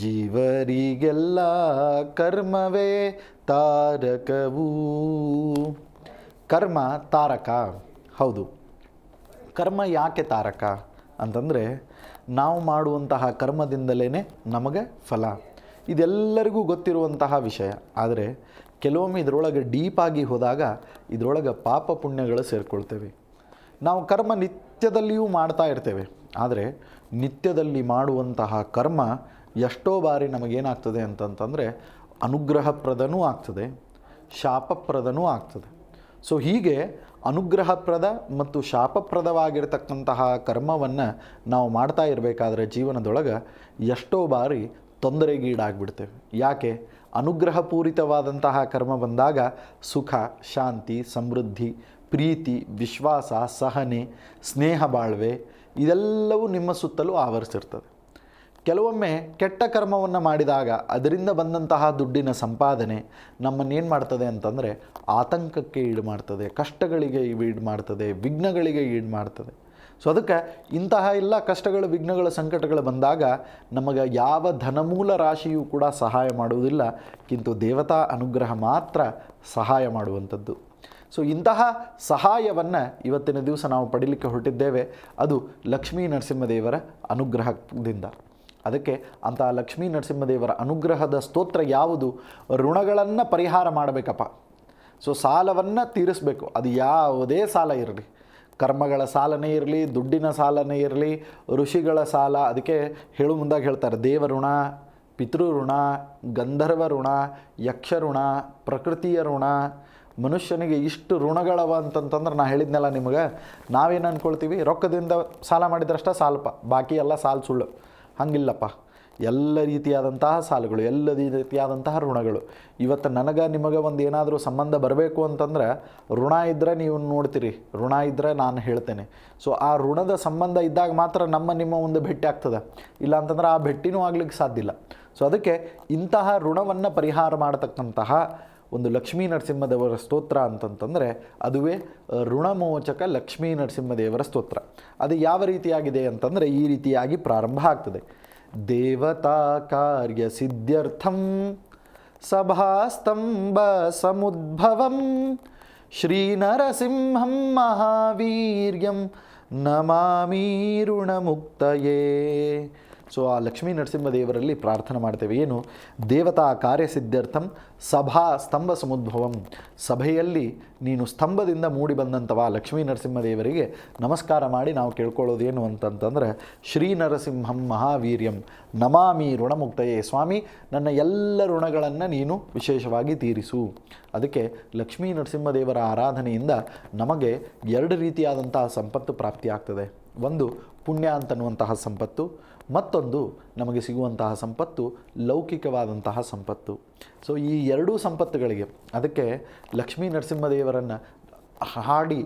ಜೀವರಿಗೆಲ್ಲ ಕರ್ಮವೇ ತಾರಕವು. ಕರ್ಮ ತಾರಕ. ಹೌದು, ಕರ್ಮ ಯಾಕೆ ತಾರಕ ಅಂತಂದರೆ ನಾವು ಮಾಡುವಂತಹ ಕರ್ಮದಿಂದಲೇ ನಮಗೆ ಫಲ. ಇದೆಲ್ಲರಿಗೂ ಗೊತ್ತಿರುವಂತಹ ವಿಷಯ. ಆದರೆ ಕೆಲವೊಮ್ಮೆ ಇದರೊಳಗೆ ಡೀಪಾಗಿ ಹೋದಾಗ ಇದರೊಳಗೆ ಪಾಪ ಪುಣ್ಯಗಳು ಸೇರಿಕೊಳ್ತೇವೆ. ನಾವು ಕರ್ಮ ನಿತ್ಯದಲ್ಲಿಯೂ ಮಾಡ್ತಾ ಇರ್ತೇವೆ, ಆದರೆ ನಿತ್ಯದಲ್ಲಿ ಮಾಡುವಂತಹ ಕರ್ಮ ಎಷ್ಟೋ ಬಾರಿ ನಮಗೇನಾಗ್ತದೆ ಅಂತಂತಂದರೆ ಅನುಗ್ರಹಪ್ರದನೂ ಆಗ್ತದೆ, ಶಾಪಪ್ರದನೂ ಆಗ್ತದೆ. ಸೊ ಹೀಗೆ ಅನುಗ್ರಹಪ್ರದ ಮತ್ತು ಶಾಪಪ್ರದವಾಗಿರ್ತಕ್ಕಂತಹ ಕರ್ಮವನ್ನು ನಾವು ಮಾಡ್ತಾ ಇರಬೇಕಾದ್ರೆ ಜೀವನದೊಳಗೆ ಎಷ್ಟೋ ಬಾರಿ ತೊಂದರೆಗೀಡಾಗ್ಬಿಡ್ತೇವೆ. ಯಾಕೆ? ಅನುಗ್ರಹಪೂರಿತವಾದಂತಹ ಕರ್ಮ ಬಂದಾಗ ಸುಖ, ಶಾಂತಿ, ಸಮೃದ್ಧಿ, ಪ್ರೀತಿ, ವಿಶ್ವಾಸ, ಸಹನೆ, ಸ್ನೇಹ ಬಾಳ್ವೆ ಇದೆಲ್ಲವೂ ನಿಮ್ಮ ಸುತ್ತಲೂ ಆವರಿಸಿರ್ತದೆ. ಕೆಲವೊಮ್ಮೆ ಕೆಟ್ಟ ಕರ್ಮವನ್ನು ಮಾಡಿದಾಗ ಅದರಿಂದ ಬಂದಂತಹ ದುಡ್ಡಿನ ಸಂಪಾದನೆ ನಮ್ಮನ್ನೇನು ಮಾಡ್ತದೆ ಅಂತಂದರೆ ಆತಂಕಕ್ಕೆ ಈಡು ಮಾಡ್ತದೆ, ಕಷ್ಟಗಳಿಗೆ ಈಡು ಮಾಡ್ತದೆ, ವಿಘ್ನಗಳಿಗೆ ಈಡು ಮಾಡ್ತದೆ. ಸೊ ಅದಕ್ಕೆ ಇಂತಹ ಎಲ್ಲ ಕಷ್ಟಗಳು, ವಿಘ್ನಗಳು, ಸಂಕಟಗಳು ಬಂದಾಗ ನಮಗೆ ಯಾವ ಧನಮೂಲ ರಾಶಿಯೂ ಕೂಡ ಸಹಾಯ ಮಾಡುವುದಿಲ್ಲ, ಕಿಂತು ದೇವತಾ ಅನುಗ್ರಹ ಮಾತ್ರ ಸಹಾಯ ಮಾಡುವಂಥದ್ದು. ಸೊ ಇಂತಹ ಸಹಾಯವನ್ನು ಇವತ್ತಿನ ದಿವಸ ನಾವು ಪಡೀಲಿಕ್ಕೆ ಹೊರಟಿದ್ದೇವೆ. ಅದು ಲಕ್ಷ್ಮೀ ನರಸಿಂಹದೇವರ ಅನುಗ್ರಹದಿಂದ. ಅದಕ್ಕೆ ಅಂತಹ ಲಕ್ಷ್ಮೀ ನರಸಿಂಹದೇವರ ಅನುಗ್ರಹದ ಸ್ತೋತ್ರ ಯಾವುದು? ಋಣಗಳನ್ನು ಪರಿಹಾರ ಮಾಡಬೇಕಪ್ಪ. ಸೊ ಸಾಲವನ್ನು ತೀರಿಸಬೇಕು. ಅದು ಯಾವುದೇ ಸಾಲ ಇರಲಿ, ಕರ್ಮಗಳ ಸಾಲನೇ ಇರಲಿ, ದುಡ್ಡಿನ ಸಾಲನೇ ಇರಲಿ, ಋಷಿಗಳ ಸಾಲ. ಅದಕ್ಕೆ ಹೇಳು ಮುಂದಾಗ ಹೇಳ್ತಾರೆ, ದೇವ ಋಣ, ಪಿತೃ ಋಣ, ಗಂಧರ್ವ ಋಣ, ಯಕ್ಷ ಋಣ, ಪ್ರಕೃತಿಯ ಋಣ. ಮನುಷ್ಯನಿಗೆ ಇಷ್ಟು ಋಣಗಳವ ಅಂತಂತಂದ್ರೆ ನಾ ಹೇಳಿದ್ನಲ್ಲ ನಿಮಗೆ, ನಾವೇನು ಅಂದ್ಕೊಳ್ತೀವಿ, ರೊಕ್ಕದಿಂದ ಸಾಲ ಮಾಡಿದ್ರಷ್ಟ ಸಾಲಪ್ಪ, ಬಾಕಿ ಎಲ್ಲ ಸಾಲ ಸುಳ್ಳು. ಹಂಗಿಲ್ಲಪ್ಪ. ಎಲ್ಲ ರೀತಿಯಾದಂತಹ ಸಾಲಗಳು, ಎಲ್ಲ ರೀತಿಯಾದಂತಹ ಋಣಗಳು. ಇವತ್ತು ನನಗೆ ನಿಮಗೆ ಒಂದು ಏನಾದರೂ ಸಂಬಂಧ ಬರಬೇಕು ಅಂತಂದ್ರೆ ಋಣ ಇದ್ದರೆ ನೀವು ನೋಡ್ತೀರಿ, ಋಣ ಇದ್ದರೆ ನಾನು ಹೇಳ್ತೇನೆ. ಸೊ ಆ ಋಣದ ಸಂಬಂಧ ಇದ್ದಾಗ ಮಾತ್ರ ನಿಮ್ಮ ಒಂದು ಭೇಟಿ ಆಗ್ತದೆ, ಇಲ್ಲ ಅಂತಂದ್ರೆ ಆ ಭೇಟಿನೂ ಆಗ್ಲಿಕ್ಕೆ ಸಾಧ್ಯ ಇಲ್ಲ. ಸೊ ಅದಕ್ಕೆ ಇಂತಹ ಋಣವನ್ನು ಪರಿಹಾರ ಮಾಡತಕ್ಕಂತಹ ಒಂದು ಲಕ್ಷ್ಮೀ ನರಸಿಂಹದೇವರ ಸ್ತೋತ್ರ ಅಂತಂತಂದರೆ ಅದುವೇ ಋಣಮೋಚಕ ಲಕ್ಷ್ಮೀ ನರಸಿಂಹದೇವರ ಸ್ತೋತ್ರ. ಅದು ಯಾವ ರೀತಿಯಾಗಿದೆ ಅಂತಂದರೆ ಈ ರೀತಿಯಾಗಿ ಪ್ರಾರಂಭ ಆಗ್ತದೆ. ದೇವತಾ ಕಾರ್ಯ ಸಿದ್ಧ್ಯರ್ಥಂ ಸಭಾಸ್ತಂಭ ಸಮುದ್ಭವಂ ಶ್ರೀನರಸಿಂಹಂ ಮಹಾವೀರ್ಯಂ ನಮಾಮಿ ಋಣಮುಕ್ತಯೇ. ಸೊ ಆ ಲಕ್ಷ್ಮೀ ನರಸಿಂಹದೇವರಲ್ಲಿ ಪ್ರಾರ್ಥನೆ ಮಾಡ್ತೇವೆ. ಏನು? ದೇವತಾ ಕಾರ್ಯಸಿದ್ಧಾರ್ಥಂ ಸಭಾ ಸ್ತಂಭ ಸಮುದ್ಭವಂ. ಸಭೆಯಲ್ಲಿ ನೀನು ಸ್ತಂಭದಿಂದ ಮೂಡಿ ಬಂದಂಥವ ಲಕ್ಷ್ಮೀ ನರಸಿಂಹದೇವರಿಗೆ ನಮಸ್ಕಾರ ಮಾಡಿ ನಾವು ಕೇಳ್ಕೊಳ್ಳೋದು ಏನು ಅಂತಂತಂದರೆ ಶ್ರೀ ನರಸಿಂಹಂ ಮಹಾವೀರ್ಯಂ ನಮಾಮಿ ಋಣಮುಕ್ತಯೇ. ಸ್ವಾಮಿ, ನನ್ನ ಎಲ್ಲ ಋಣಗಳನ್ನು ನೀನು ವಿಶೇಷವಾಗಿ ತೀರಿಸು. ಅದಕ್ಕೆ ಲಕ್ಷ್ಮೀ ನರಸಿಂಹದೇವರ ಆರಾಧನೆಯಿಂದ ನಮಗೆ ಎರಡು ರೀತಿಯಾದಂತಹ ಸಂಪತ್ತು ಪ್ರಾಪ್ತಿಯಾಗ್ತದೆ. ಒಂದು ಪುಣ್ಯ ಅಂತನ್ನುವಂತಹ ಸಂಪತ್ತು, ಮತ್ತೊಂದು ನಮಗೆ ಸಿಗುವಂತಹ ಸಂಪತ್ತು ಲೌಕಿಕವಾದಂತಹ ಸಂಪತ್ತು. ಸೊ ಈ ಎರಡೂ ಸಂಪತ್ತುಗಳಿಗೆ ಅದಕ್ಕೆ ಲಕ್ಷ್ಮೀ ನರಸಿಂಹದೇವರನ್ನು ಹಾಡಿ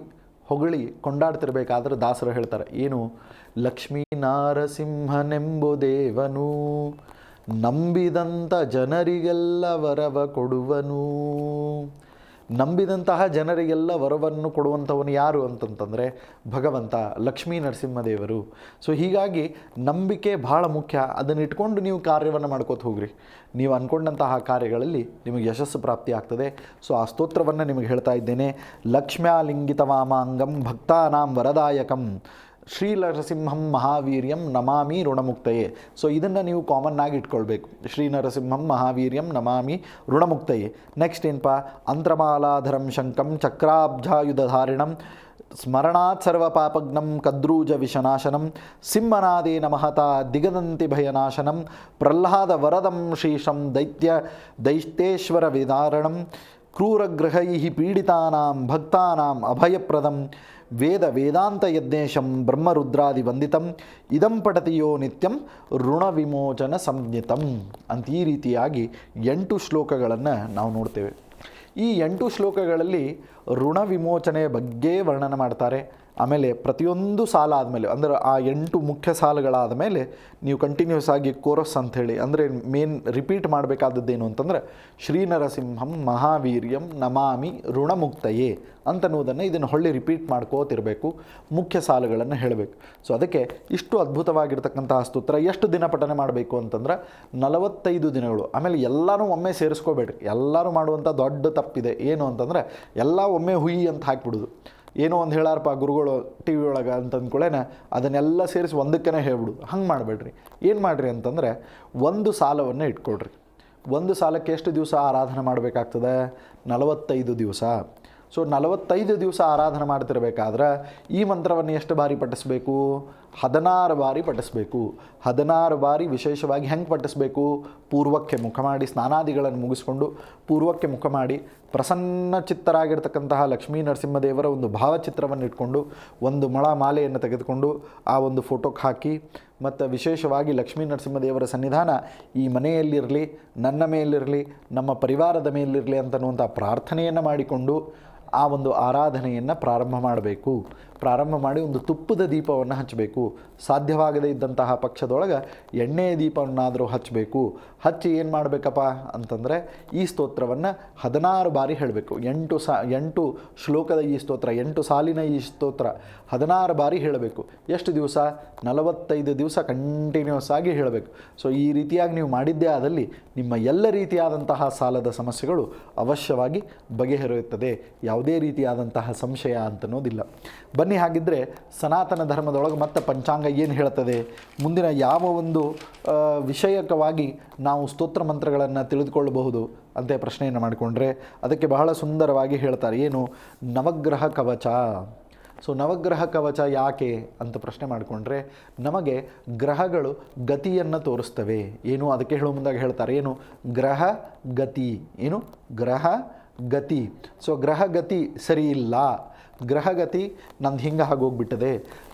ಹೊಗಳಿ ಕೊಂಡಾಡ್ತಿರ್ಬೇಕಾದ್ರೆ ದಾಸರು ಹೇಳ್ತಾರೆ ಏನು? ಲಕ್ಷ್ಮೀ ನಾರಸಿಂಹನೆಂಬುದೇವನು ನಂಬಿದಂಥ ಜನರಿಗೆಲ್ಲ ವರವ ಕೊಡುವನು. ನಂಬಿದಂತಹ ಜನರಿಗೆಲ್ಲ ವರವನ್ನು ಕೊಡುವಂಥವನು ಯಾರು ಅಂತಂತಂದರೆ ಭಗವಂತ ಲಕ್ಷ್ಮೀ ನರಸಿಂಹದೇವರು. ಸೊ ಹೀಗಾಗಿ ನಂಬಿಕೆ ಭಾಳ ಮುಖ್ಯ. ಅದನ್ನು ಇಟ್ಕೊಂಡು ನೀವು ಕಾರ್ಯವನ್ನು ಮಾಡ್ಕೋತ ಹೋಗ್ರಿ. ನೀವು ಅಂದ್ಕೊಂಡಂತಹ ಕಾರ್ಯಗಳಲ್ಲಿ ನಿಮಗೆ ಯಶಸ್ಸು ಪ್ರಾಪ್ತಿ ಆಗ್ತದೆ. ಸೊ ಆ ಸ್ತೋತ್ರವನ್ನು ನಿಮಗೆ ಹೇಳ್ತಾ ಇದ್ದೇನೆ. ಲಕ್ಷ್ಮ್ಯಾಲಿಂಗಿತ ವಾಮಾಂಗಂ ಭಕ್ತಾನಾಂ ವರದಾಯಕಂ ಶ್ರೀ ನರಸಿಂಹಂ ಮಹಾವೀರ್ಯಂ ನಮಾಮಿ ಋಣಮುಕ್ತಯೇ. ಸೊ ಇದನ್ನು ನೀವು ಕಾಮನ್ ಆಗಿ ಇಟ್ಕೊಳ್ಬೇಕು. ಶ್ರೀ ನರಸಿಂಹಂ ಮಹಾವೀರ್ಯಂ ನಮಾಮಿ ಋಣಮುಕ್ತಯೇ. ನೆಕ್ಸ್ಟ್ ಏನಪ್ಪ? ಅಂತ್ರಮಾಲಾಧರಂ ಶಂಕಂ ಚಕ್ರಾಬ್ಜಾಯುಧಾರಿಣಂ ಸ್ಮರಣಾತ್ ಸರ್ವಪಾಪಗ್ನಂ ಕದ್ರೂಜ ವಿಷನಾಶನಂ ಸಿಂಹನಾದೇನ ಮಹತಾ ದಿಗದಂತಿ ಭಯನಾಶನಂ ಪ್ರಹ್ಲಾದ ವರದಂ ಶ್ರೀಶಂ ದೈತ್ಯೇಶ್ವರ ವಿದಾರಣಂ ಕ್ರೂರಗ್ರಹೈ ಪೀಡಿತಾನಾಂ ಭಕ್ತಾನಾಂ ಅಭಯಪ್ರದಂ ವೇದ ವೇದಾಂತ ಯಜ್ಞೇಶಂ ಬ್ರಹ್ಮರುದ್ರಾದಿ ವಂದಿತಂ ಇದಂ ಪಠತಿಯೋ ನಿತ್ಯಂ ಋಣ ವಿಮೋಚನ ಸಂಜ್ಞಿತಂ ಅಂತ ಈ ರೀತಿಯಾಗಿ 8 ಶ್ಲೋಕಗಳನ್ನು ನಾವು ನೋಡ್ತೇವೆ. ಈ 8 ಶ್ಲೋಕಗಳಲ್ಲಿ ಋಣ ವಿಮೋಚನೆಯ ಬಗ್ಗೆ ವರ್ಣನೆ ಮಾಡ್ತಾರೆ. ಆಮೇಲೆ ಪ್ರತಿಯೊಂದು ಸಾಲ ಆದಮೇಲೆ ಅಂದರೆ ಆ 8 ಮುಖ್ಯ ಸಾಲುಗಳಾದ ಮೇಲೆ ನೀವು ಕಂಟಿನ್ಯೂಸ್ ಆಗಿ ಕೋರಸ್ ಅಂಥೇಳಿ ಅಂದರೆ ಮೇನ್ ರಿಪೀಟ್ ಮಾಡಬೇಕಾದದ್ದೇನು ಅಂತಂದರೆ ಶ್ರೀ ನರಸಿಂಹಂ ಮಹಾವೀರ್ಯಂ ನಮಾಮಿ ಋಣಮುಕ್ತಯೇ ಅಂತನ್ನುವುದನ್ನು ಇದನ್ನು ಹೊಳ್ಳಿ ರಿಪೀಟ್ ಮಾಡ್ಕೋತಿರಬೇಕು. ಮುಖ್ಯ ಸಾಲುಗಳನ್ನು ಹೇಳಬೇಕು. ಸೊ ಅದಕ್ಕೆ ಇಷ್ಟು ಅದ್ಭುತವಾಗಿರ್ತಕ್ಕಂತಹ ಸ್ತೋತ್ರ ಎಷ್ಟು ದಿನ ಪಠನೆ ಮಾಡಬೇಕು ಅಂತಂದ್ರೆ 45 ದಿನಗಳು. ಆಮೇಲೆ ಎಲ್ಲನೂ ಒಮ್ಮೆ ಸೇರಿಸ್ಕೋಬೇಡ್ರಿ. ಎಲ್ಲರೂ ಮಾಡುವಂಥ ದೊಡ್ಡ ತಪ್ಪಿದೆ. ಏನು ಅಂತಂದರೆ ಎಲ್ಲ ಒಮ್ಮೆ ಹುಯಿ ಅಂತ ಹಾಕಿಬಿಡೋದು. ಏನೋ ಒಂದು ಹೇಳಾರಪ್ಪ ಗುರುಗಳು ಟಿ ವಿ ಒಳಗೆ ಅಂತ ಅಂದ್ಕೊಳ್ಳೇನೆ ಅದನ್ನೆಲ್ಲ ಸೇರಿಸಿ ಒಂದಕ್ಕೇ ಹೇಳ್ಬಿಡು. ಹಂಗೆ ಮಾಡಬೇಡ್ರಿ. ಏನು ಮಾಡಿರಿ ಅಂತಂದರೆ ಒಂದು ಸಾಲವನ್ನು ಇಟ್ಕೊಳ್ರಿ. ಒಂದು ಸಾಲಕ್ಕೆ ಎಷ್ಟು ದಿವಸ ಆರಾಧನೆ ಮಾಡಬೇಕಾಗ್ತದೆ? 45 ದಿವಸ. ಸೊ 45 ದಿವಸ ಆರಾಧನೆ ಮಾಡ್ತಿರ್ಬೇಕಾದ್ರೆ ಈ ಮಂತ್ರವನ್ನು ಎಷ್ಟು ಬಾರಿ ಪಠಿಸ್ಬೇಕು? 16 ಬಾರಿ ಪಠಿಸ್ಬೇಕು. 16 ಬಾರಿ ವಿಶೇಷವಾಗಿ ಹೆಂಗೆ ಪಠಿಸ್ಬೇಕು? ಪೂರ್ವಕ್ಕೆ ಮುಖ ಮಾಡಿ ಸ್ನಾನಾದಿಗಳನ್ನು ಮುಗಿಸ್ಕೊಂಡು ಪೂರ್ವಕ್ಕೆ ಮುಖ ಮಾಡಿ ಪ್ರಸನ್ನ ಚಿತ್ತರಾಗಿರ್ತಕ್ಕಂತಹ ಲಕ್ಷ್ಮೀ ನರಸಿಂಹದೇವರ ಒಂದು ಭಾವಚಿತ್ರವನ್ನು ಇಟ್ಕೊಂಡು ಒಂದು ಮೊಳ ಮಾಲೆಯನ್ನು ತೆಗೆದುಕೊಂಡು ಆ ಒಂದು ಫೋಟೋಕ್ಕೆ ಹಾಕಿ ಮತ್ತು ವಿಶೇಷವಾಗಿ ಲಕ್ಷ್ಮೀ ನರಸಿಂಹದೇವರ ಸನ್ನಿಧಾನ ಈ ಮನೆಯಲ್ಲಿರಲಿ, ನನ್ನ ಮೇಲಿರಲಿ, ನಮ್ಮ ಪರಿವಾರದ ಮೇಲಿರಲಿ ಅಂತನ್ನುವಂಥ ಪ್ರಾರ್ಥನೆಯನ್ನು ಮಾಡಿಕೊಂಡು ಆ ಒಂದು ಆರಾಧನೆಯನ್ನು ಪ್ರಾರಂಭ ಮಾಡಬೇಕು. ಪ್ರಾರಂಭ ಮಾಡಿ ಒಂದು ತುಪ್ಪದ ದೀಪವನ್ನು ಹಚ್ಚಬೇಕು. ಸಾಧ್ಯವಾಗದೇ ಇದ್ದಂತಹ ಪಕ್ಷದೊಳಗೆ ಎಣ್ಣೆಯ ದೀಪವನ್ನಾದರೂ ಹಚ್ಚಬೇಕು. ಹಚ್ಚಿ ಏನು ಮಾಡಬೇಕಪ್ಪ ಅಂತಂದರೆ ಈ ಸ್ತೋತ್ರವನ್ನು 16 ಬಾರಿ ಹೇಳಬೇಕು. 8 ಶ್ಲೋಕದ ಈ ಸ್ತೋತ್ರ, 8 ಸಾಲಿನ ಈ ಸ್ತೋತ್ರ 16 ಬಾರಿ ಹೇಳಬೇಕು. ಎಷ್ಟು ದಿವಸ? 45 ದಿವಸ ಕಂಟಿನ್ಯೂಸ್ ಆಗಿ ಹೇಳಬೇಕು. ಸೊ ಈ ರೀತಿಯಾಗಿ ನೀವು ಮಾಡಿದ್ದೇ ಆದಲ್ಲಿ ನಿಮ್ಮ ಎಲ್ಲ ರೀತಿಯಾದಂತಹ ಸಾಲದ ಸಮಸ್ಯೆಗಳು ಅವಶ್ಯವಾಗಿ ಬಗೆಹರಿಯುತ್ತದೆ. ಯಾವುದೇ ರೀತಿಯಾದಂತಹ ಸಂಶಯ ಅಂತನ್ನೋದಿಲ್ಲ. ಬನ್ನಿ ಹಾಗಿದ್ದರೆ ಸನಾತನ ಧರ್ಮದೊಳಗೆ ಮತ್ತೆ ಪಂಚಾಂಗ ಏನು ಹೇಳ್ತದೆ, ಮುಂದಿನ ಯಾವ ಒಂದು ವಿಷಯಕವಾಗಿ ನಾವು ಸ್ತೋತ್ರ ಮಂತ್ರಗಳನ್ನು ತಿಳಿದುಕೊಳ್ಳಬಹುದು ಅಂತ ಪ್ರಶ್ನೆಯನ್ನು ಮಾಡಿಕೊಂಡ್ರೆ ಅದಕ್ಕೆ ಬಹಳ ಸುಂದರವಾಗಿ ಹೇಳ್ತಾರೆ. ಏನು? ನವಗ್ರಹ ಕವಚ. ಸೊ ನವಗ್ರಹ ಕವಚ ಯಾಕೆ ಅಂತ ಪ್ರಶ್ನೆ ಮಾಡಿಕೊಂಡ್ರೆ ನಮಗೆ ಗ್ರಹಗಳು ಗತಿಯನ್ನು ತೋರಿಸ್ತವೆ. ಏನು? ಅದಕ್ಕೆ ಹೇಳೋ ಮುಂದಾಗ ಹೇಳ್ತಾರೆ ಏನು? ಗ್ರಹ ಗತಿ. ಏನು? ಗ್ರಹ ಗತಿ. ಸೊ ಗ್ರಹಗತಿ ಸರಿ ಇಲ್ಲ. ಗ್ರಹಗತಿ ನಂದು ಹಿಂಗೆ ಆಗೋಗ್ಬಿಟ್ಟದೆ,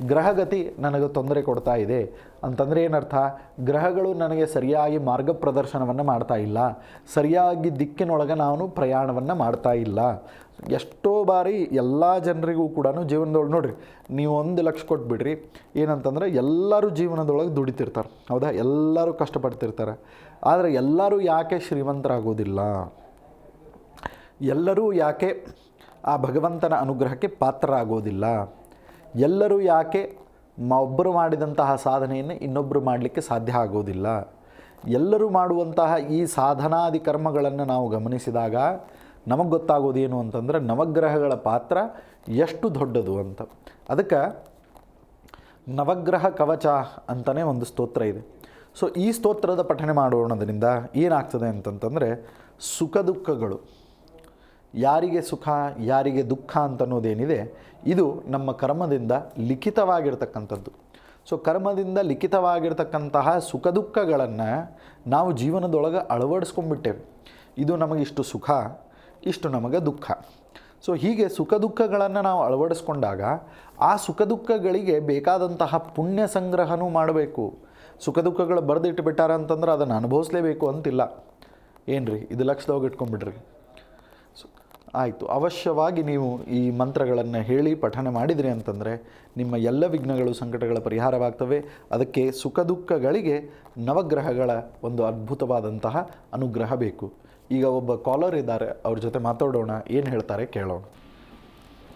ಗ್ರಹಗತಿ ನನಗೆ ತೊಂದರೆ ಕೊಡ್ತಾ ಇದೆ ಅಂತಂದರೆ ಏನರ್ಥ? ಗ್ರಹಗಳು ನನಗೆ ಸರಿಯಾಗಿ ಮಾರ್ಗ ಪ್ರದರ್ಶನವನ್ನು ಮಾಡ್ತಾ ಇಲ್ಲ, ಸರಿಯಾಗಿ ದಿಕ್ಕಿನೊಳಗೆ ನಾನು ಪ್ರಯಾಣವನ್ನು ಮಾಡ್ತಾ ಇಲ್ಲ. ಎಷ್ಟೋ ಬಾರಿ ಎಲ್ಲ ಜನರಿಗೂ ಕೂಡ ಜೀವನದೊಳಗೆ ನೋಡಿರಿ, ನೀವು 1 ಲಕ್ಷ ಕೊಟ್ಬಿಡ್ರಿ, ಏನಂತಂದರೆ ಎಲ್ಲರೂ ಜೀವನದೊಳಗೆ ದುಡಿತಿರ್ತಾರೆ, ಹೌದಾ? ಎಲ್ಲರೂ ಕಷ್ಟಪಡ್ತಿರ್ತಾರೆ. ಆದರೆ ಎಲ್ಲರೂ ಯಾಕೆ ಶ್ರೀಮಂತರಾಗೋದಿಲ್ಲ? ಎಲ್ಲರೂ ಯಾಕೆ ಆ ಭಗವಂತನ ಅನುಗ್ರಹಕ್ಕೆ ಪಾತ್ರರಾಗೋದಿಲ್ಲ? ಎಲ್ಲರೂ ಯಾಕೆ ಒಬ್ಬರು ಮಾಡಿದಂತಹ ಸಾಧನೆಯನ್ನು ಇನ್ನೊಬ್ಬರು ಮಾಡಲಿಕ್ಕೆ ಸಾಧ್ಯ ಆಗೋದಿಲ್ಲ? ಎಲ್ಲರೂ ಮಾಡುವಂತಹ ಈ ಸಾಧನಾದಿ ಕರ್ಮಗಳನ್ನು ನಾವು ಗಮನಿಸಿದಾಗ ನಮಗೆ ಗೊತ್ತಾಗೋದೇನು ಅಂತಂದರೆ ನವಗ್ರಹಗಳ ಪಾತ್ರ ಎಷ್ಟು ದೊಡ್ಡದು ಅಂತ. ಅದಕ್ಕೆ ನವಗ್ರಹ ಕವಚ ಅಂತಲೇ ಒಂದು ಸ್ತೋತ್ರ ಇದೆ. ಸೊ ಈ ಸ್ತೋತ್ರದ ಪಠನೆ ಮಾಡೋಣದ್ರಿಂದ ಏನಾಗ್ತದೆ ಅಂತಂತಂದರೆ ಸುಖ ದುಃಖಗಳು, ಯಾರಿಗೆ ಸುಖ ಯಾರಿಗೆ ದುಃಖ ಅಂತನ್ನೋದೇನಿದೆ ಇದು ನಮ್ಮ ಕರ್ಮದಿಂದ ಲಿಖಿತವಾಗಿರ್ತಕ್ಕಂಥದ್ದು. ಸೊ ಕರ್ಮದಿಂದ ಲಿಖಿತವಾಗಿರ್ತಕ್ಕಂತಹ ಸುಖ ದುಃಖಗಳನ್ನು ನಾವು ಜೀವನದೊಳಗೆ ಅಳವಡಿಸ್ಕೊಂಡ್ಬಿಟ್ಟೇವೆ. ಇದು ನಮಗಿಷ್ಟು ಸುಖ, ಇಷ್ಟು ನಮಗೆ ದುಃಖ. ಸೊ ಹೀಗೆ ಸುಖ ದುಃಖಗಳನ್ನು ನಾವು ಅಳವಡಿಸ್ಕೊಂಡಾಗ ಆ ಸುಖ ದುಃಖಗಳಿಗೆ ಬೇಕಾದಂತಹ ಪುಣ್ಯ ಸಂಗ್ರಹನೂ ಮಾಡಬೇಕು. ಸುಖ ದುಃಖಗಳು ಬರೆದಿಟ್ಟು ಬಿಟ್ಟಾರ ಅಂತಂದ್ರೆ ಅದನ್ನು ಅನುಭವಿಸ್ಲೇಬೇಕು ಅಂತಿಲ್ಲ. ಏನ್ರಿ, ಇದು ಲಕ್ಷದೊಳಗೆ ಇಟ್ಕೊಂಡ್ಬಿಡ್ರಿ. ಆಯಿತು, ಅವಶ್ಯವಾಗಿ ನೀವು ಈ ಮಂತ್ರಗಳನ್ನು ಹೇಳಿ ಪಠನೆ ಮಾಡಿದ್ರಿ ಅಂತಂದರೆ ನಿಮ್ಮ ಎಲ್ಲ ವಿಘ್ನಗಳು ಸಂಕಟಗಳ ಪರಿಹಾರವಾಗ್ತವೆ. ಅದಕ್ಕೆ ಸುಖ ದುಃಖಗಳಿಗೆ ನವಗ್ರಹಗಳ ಒಂದು ಅದ್ಭುತವಾದಂತಹ ಅನುಗ್ರಹ ಬೇಕು. ಈಗ ಒಬ್ಬ ಕಾಲರ್ ಇದ್ದಾರೆ, ಅವ್ರ ಜೊತೆ ಮಾತಾಡೋಣ, ಏನು ಹೇಳ್ತಾರೆ ಕೇಳೋಣ.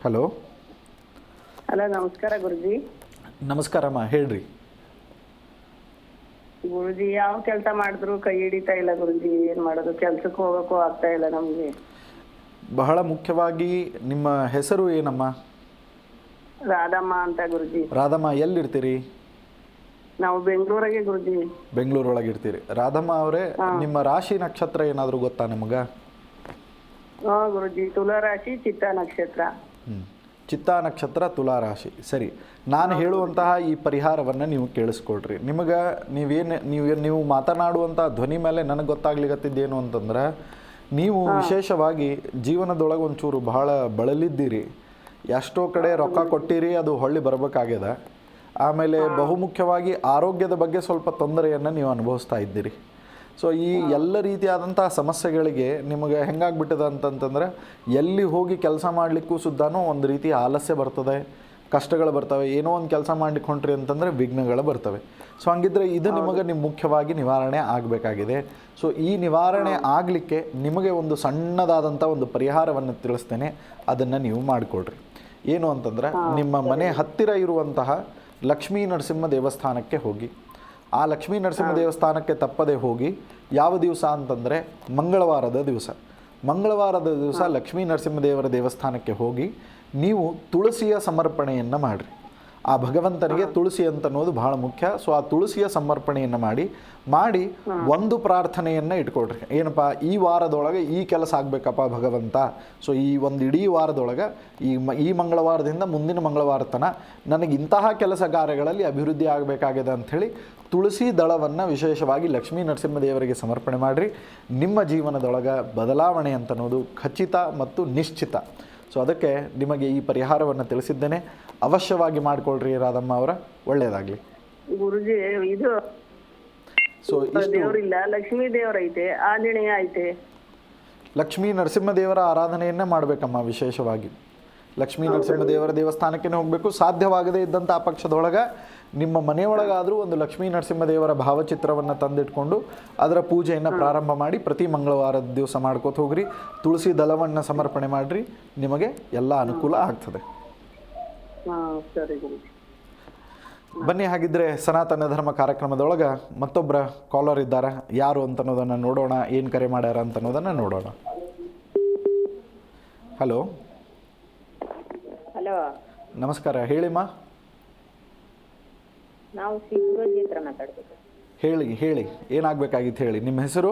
ಹಲೋ. ಹಲೋ, ನಮಸ್ಕಾರ ಗುರುಜಿ. ನಮಸ್ಕಾರಮ್ಮ, ಹೇಳ್ರಿ. ಗುರುಜಿ, ಯಾವ ಕೆಲಸ ಮಾಡಿದ್ರು ಕೈ ಹಿಡಿತಾ ಇಲ್ಲ ಗುರುಜಿ. ಏನ್ ಮಾಡೋದು, ಕೆಲ್ಸಕ್ಕೆ ಹೋಗಕ್ಕೂ ಆಗ್ತಾ ಇಲ್ಲ ನಮ್ಗೆ. ಬಹಳ ಮುಖ್ಯವಾಗಿ ನಿಮ್ಮ ಹೆಸರು ಏನಮ್ಮ? ರಾಧಮ್ಮ ಅಂತ ಗುರುಜಿ. ರಾಧಮ್ಮ, ಎಲ್ಲಿರ್ತೀರಿ? ನಾವು ಬೆಂಗಳೂರಿಗೆ ಗುರುಜಿ. ಬೆಂಗಳೂರೊಳಗಿರ್ತೀರಿ. ರಾಧಮ್ಮ ಅವರೇ, ನಿಮ್ಮ ರಾಶಿ ನಕ್ಷತ್ರ ಏನಾದರೂ ಗೊತ್ತಾ ನಿಮಗೆ? ಹಾ ಗುರುಜಿ, ತುಲಾ ರಾಶಿ, ಚಿತ್ತಾ ನಕ್ಷತ್ರ. ಚಿತ್ತಾ ನಕ್ಷತ್ರ, ತುಲಾ ರಾಶಿ. ಸರಿ, ನಾನು ಹೇಳುವಂತಹ ಈ ಪರಿಹಾರವನ್ನು ನೀವು ಕೇಳಿಸ್ಕೊಳ್ರಿ. ನಿಮಗೆ ನೀವು ಮಾತನಾಡುವಂಥ ಧ್ವನಿ ಮೇಲೆ ನನಗೆ ಗೊತ್ತಾಗ್ಲಿಕ್ಕತ್ತಿದ್ದೇನು ಅಂತಂದ್ರೆ ನೀವು ವಿಶೇಷವಾಗಿ ಜೀವನದೊಳಗೆ ಒಂಚೂರು ಬಹಳ ಬಳಲಿದ್ದೀರಿ. ಎಷ್ಟೋ ಕಡೆ ರೊಕ್ಕ ಕೊಟ್ಟಿರಿ, ಅದು ಹೊಳ್ಳಿ ಬರಬೇಕಾಗ್ಯದ. ಆಮೇಲೆ ಬಹುಮುಖ್ಯವಾಗಿ ಆರೋಗ್ಯದ ಬಗ್ಗೆ ಸ್ವಲ್ಪ ತೊಂದರೆಯನ್ನು ನೀವು ಅನುಭವಿಸ್ತಾ ಇದ್ದೀರಿ. ಸೊ ಈ ಎಲ್ಲ ರೀತಿಯಾದಂಥ ಸಮಸ್ಯೆಗಳಿಗೆ ನಿಮಗೆ ಹೆಂಗಾಗ್ಬಿಟ್ಟಿದೆ ಅಂತಂತಂದರೆ ಎಲ್ಲಿ ಹೋಗಿ ಕೆಲಸ ಮಾಡಲಿಕ್ಕೂ ಸುದ್ದಾನೂ ಒಂದು ರೀತಿ ಆಲಸ್ಯ ಬರ್ತದೆ, ಕಷ್ಟಗಳು ಬರ್ತವೆ. ಏನೋ ಒಂದು ಕೆಲಸ ಮಾಡ್ಲಿಕ್ಕೆ ಹೊಂಟ್ರಿ ಅಂತಂದರೆ ವಿಘ್ನಗಳು ಬರ್ತವೆ. ಸೊ ಹಂಗಿದ್ರೆ ಇದು ನಿಮಗೆ ಮುಖ್ಯವಾಗಿ ನಿವಾರಣೆ ಆಗಬೇಕಾಗಿದೆ. ಸೊ ಈ ನಿವಾರಣೆ ಆಗಲಿಕ್ಕೆ ನಿಮಗೆ ಒಂದು ಸಣ್ಣದಾದಂಥ ಒಂದು ಪರಿಹಾರವನ್ನು ತಿಳಿಸ್ತೇನೆ, ಅದನ್ನು ನೀವು ಮಾಡಿಕೊಡ್ರಿ. ಏನು ಅಂತಂದರೆ ನಿಮ್ಮ ಮನೆ ಹತ್ತಿರ ಇರುವಂತಹ ಲಕ್ಷ್ಮೀ ನರಸಿಂಹ ದೇವಸ್ಥಾನಕ್ಕೆ ಹೋಗಿ. ಆ ಲಕ್ಷ್ಮೀ ನರಸಿಂಹ ದೇವಸ್ಥಾನಕ್ಕೆ ತಪ್ಪದೆ ಹೋಗಿ. ಯಾವ ದಿವಸ ಅಂತಂದರೆ ಮಂಗಳವಾರದ ದಿವಸ ಲಕ್ಷ್ಮೀ ನರಸಿಂಹದೇವರ ದೇವಸ್ಥಾನಕ್ಕೆ ಹೋಗಿ ನೀವು ತುಳಸಿಯ ಸಮರ್ಪಣೆಯನ್ನು ಮಾಡಿರಿ. ಆ ಭಗವಂತನಿಗೆ ತುಳಸಿ ಅಂತನ್ನೋದು ಬಹಳ ಮುಖ್ಯ. ಸೊ ಆ ತುಳಸಿಯ ಸಮರ್ಪಣೆಯನ್ನು ಮಾಡಿ ಒಂದು ಪ್ರಾರ್ಥನೆಯನ್ನು ಇಟ್ಕೊಳ್ರಿ. ಏನಪ್ಪ, ಈ ವಾರದೊಳಗೆ ಈ ಕೆಲಸ ಆಗಬೇಕಪ್ಪ ಭಗವಂತ. ಸೊ ಈ ಒಂದು ಇಡೀ ವಾರದೊಳಗೆ ಈ ಮಂಗಳವಾರದಿಂದ ಮುಂದಿನ ಮಂಗಳವಾರ ತನಕ ನನಗೆ ಇಂತಹ ಕೆಲಸ ಕಾರ್ಯಗಳಲ್ಲಿ ಅಭಿವೃದ್ಧಿ ಆಗಬೇಕಾಗಿದೆ ಅಂಥೇಳಿ ತುಳಸಿ ದಳವನ್ನು ವಿಶೇಷವಾಗಿ ಲಕ್ಷ್ಮೀ ನರಸಿಂಹದೇವರಿಗೆ ಸಮರ್ಪಣೆ ಮಾಡಿರಿ. ನಿಮ್ಮ ಜೀವನದೊಳಗೆ ಬದಲಾವಣೆ ಅಂತನ್ನೋದು ಖಚಿತ ಮತ್ತು ನಿಶ್ಚಿತ. ಸೊ ಅದಕ್ಕೆ ನಿಮಗೆ ಈ ಪರಿಹಾರವನ್ನು ತಿಳಿಸಿದ್ದೇನೆ. ಅವಶ್ಯವಾಗಿ ಮಾಡಿಕೊಳ್ಳ್ರಿ ರಾಧಮ್ಮ ಅವರ, ಒಳ್ಳೆಯದಾಗಲಿ. ಗುರುಜಿ, ಇದು ಸೊ ದೇವರಿಲ್ಲ, ಲಕ್ಷ್ಮೀ ದೇವರ ಐತೆ, ಆಂಜನೇಯ ಐತೆ. ಲಕ್ಷ್ಮೀ ನರಸಿಂಹದೇವರ ಆರಾಧನೆಯನ್ನೇ ಮಾಡಬೇಕಮ್ಮ. ವಿಶೇಷವಾಗಿ ಲಕ್ಷ್ಮೀ ನರಸಿಂಹದೇವರ ದೇವಸ್ಥಾನಕ್ಕೆ ಹೋಗಬೇಕು. ಸಾಧ್ಯವಾಗದೇ ಇದ್ದಂಥ ಆ ಪಕ್ಷದೊಳಗೆ ನಿಮ್ಮ ಮನೆಯೊಳಗಾದರೂ ಒಂದು ಲಕ್ಷ್ಮೀ ನರಸಿಂಹದೇವರ ಭಾವಚಿತ್ರವನ್ನು ತಂದಿಟ್ಕೊಂಡು ಅದರ ಪೂಜೆಯನ್ನು ಪ್ರಾರಂಭ ಮಾಡಿ ಪ್ರತಿ ಮಂಗಳವಾರದ ದಿವಸ ಮಾಡ್ಕೋತ ಹೋಗ್ರಿ. ತುಳಸಿ ದಳವನ್ನು ಸಮರ್ಪಣೆ ಮಾಡಿರಿ, ನಿಮಗೆ ಎಲ್ಲ ಅನುಕೂಲ ಆಗ್ತದೆ. ಬನ್ನಿ, ಹಾಗಿದ್ರೆ ಸನಾತನ ಧರ್ಮ ಕಾರ್ಯಕ್ರಮದೊಳಗೆ ಮತ್ತೊಬ್ಬರ ಕಾಲರ್ ಇದ್ದಾರೆ. ಯಾರು ಅಂತನ್ನೋದನ್ನು ನೋಡೋಣ, ಏನು ಕರೆ ಮಾಡ್ಯಾರ ಅಂತನ್ನೋದನ್ನು ನೋಡೋಣ. ಹಲೋ. ಹಲೋ, ನಮಸ್ಕಾರ, ಹೇಳಿಮ್ಮ. ನಾವು ಶಿವರಾಜ್ ಹತ್ರ ಮಾತಾಡ್ಬೇಕು. ಹೇಳಿ ಏನಾಗಬೇಕಾಗಿತ್ತು ಹೇಳಿ. ನಿಮ್ಮ ಹೆಸರು?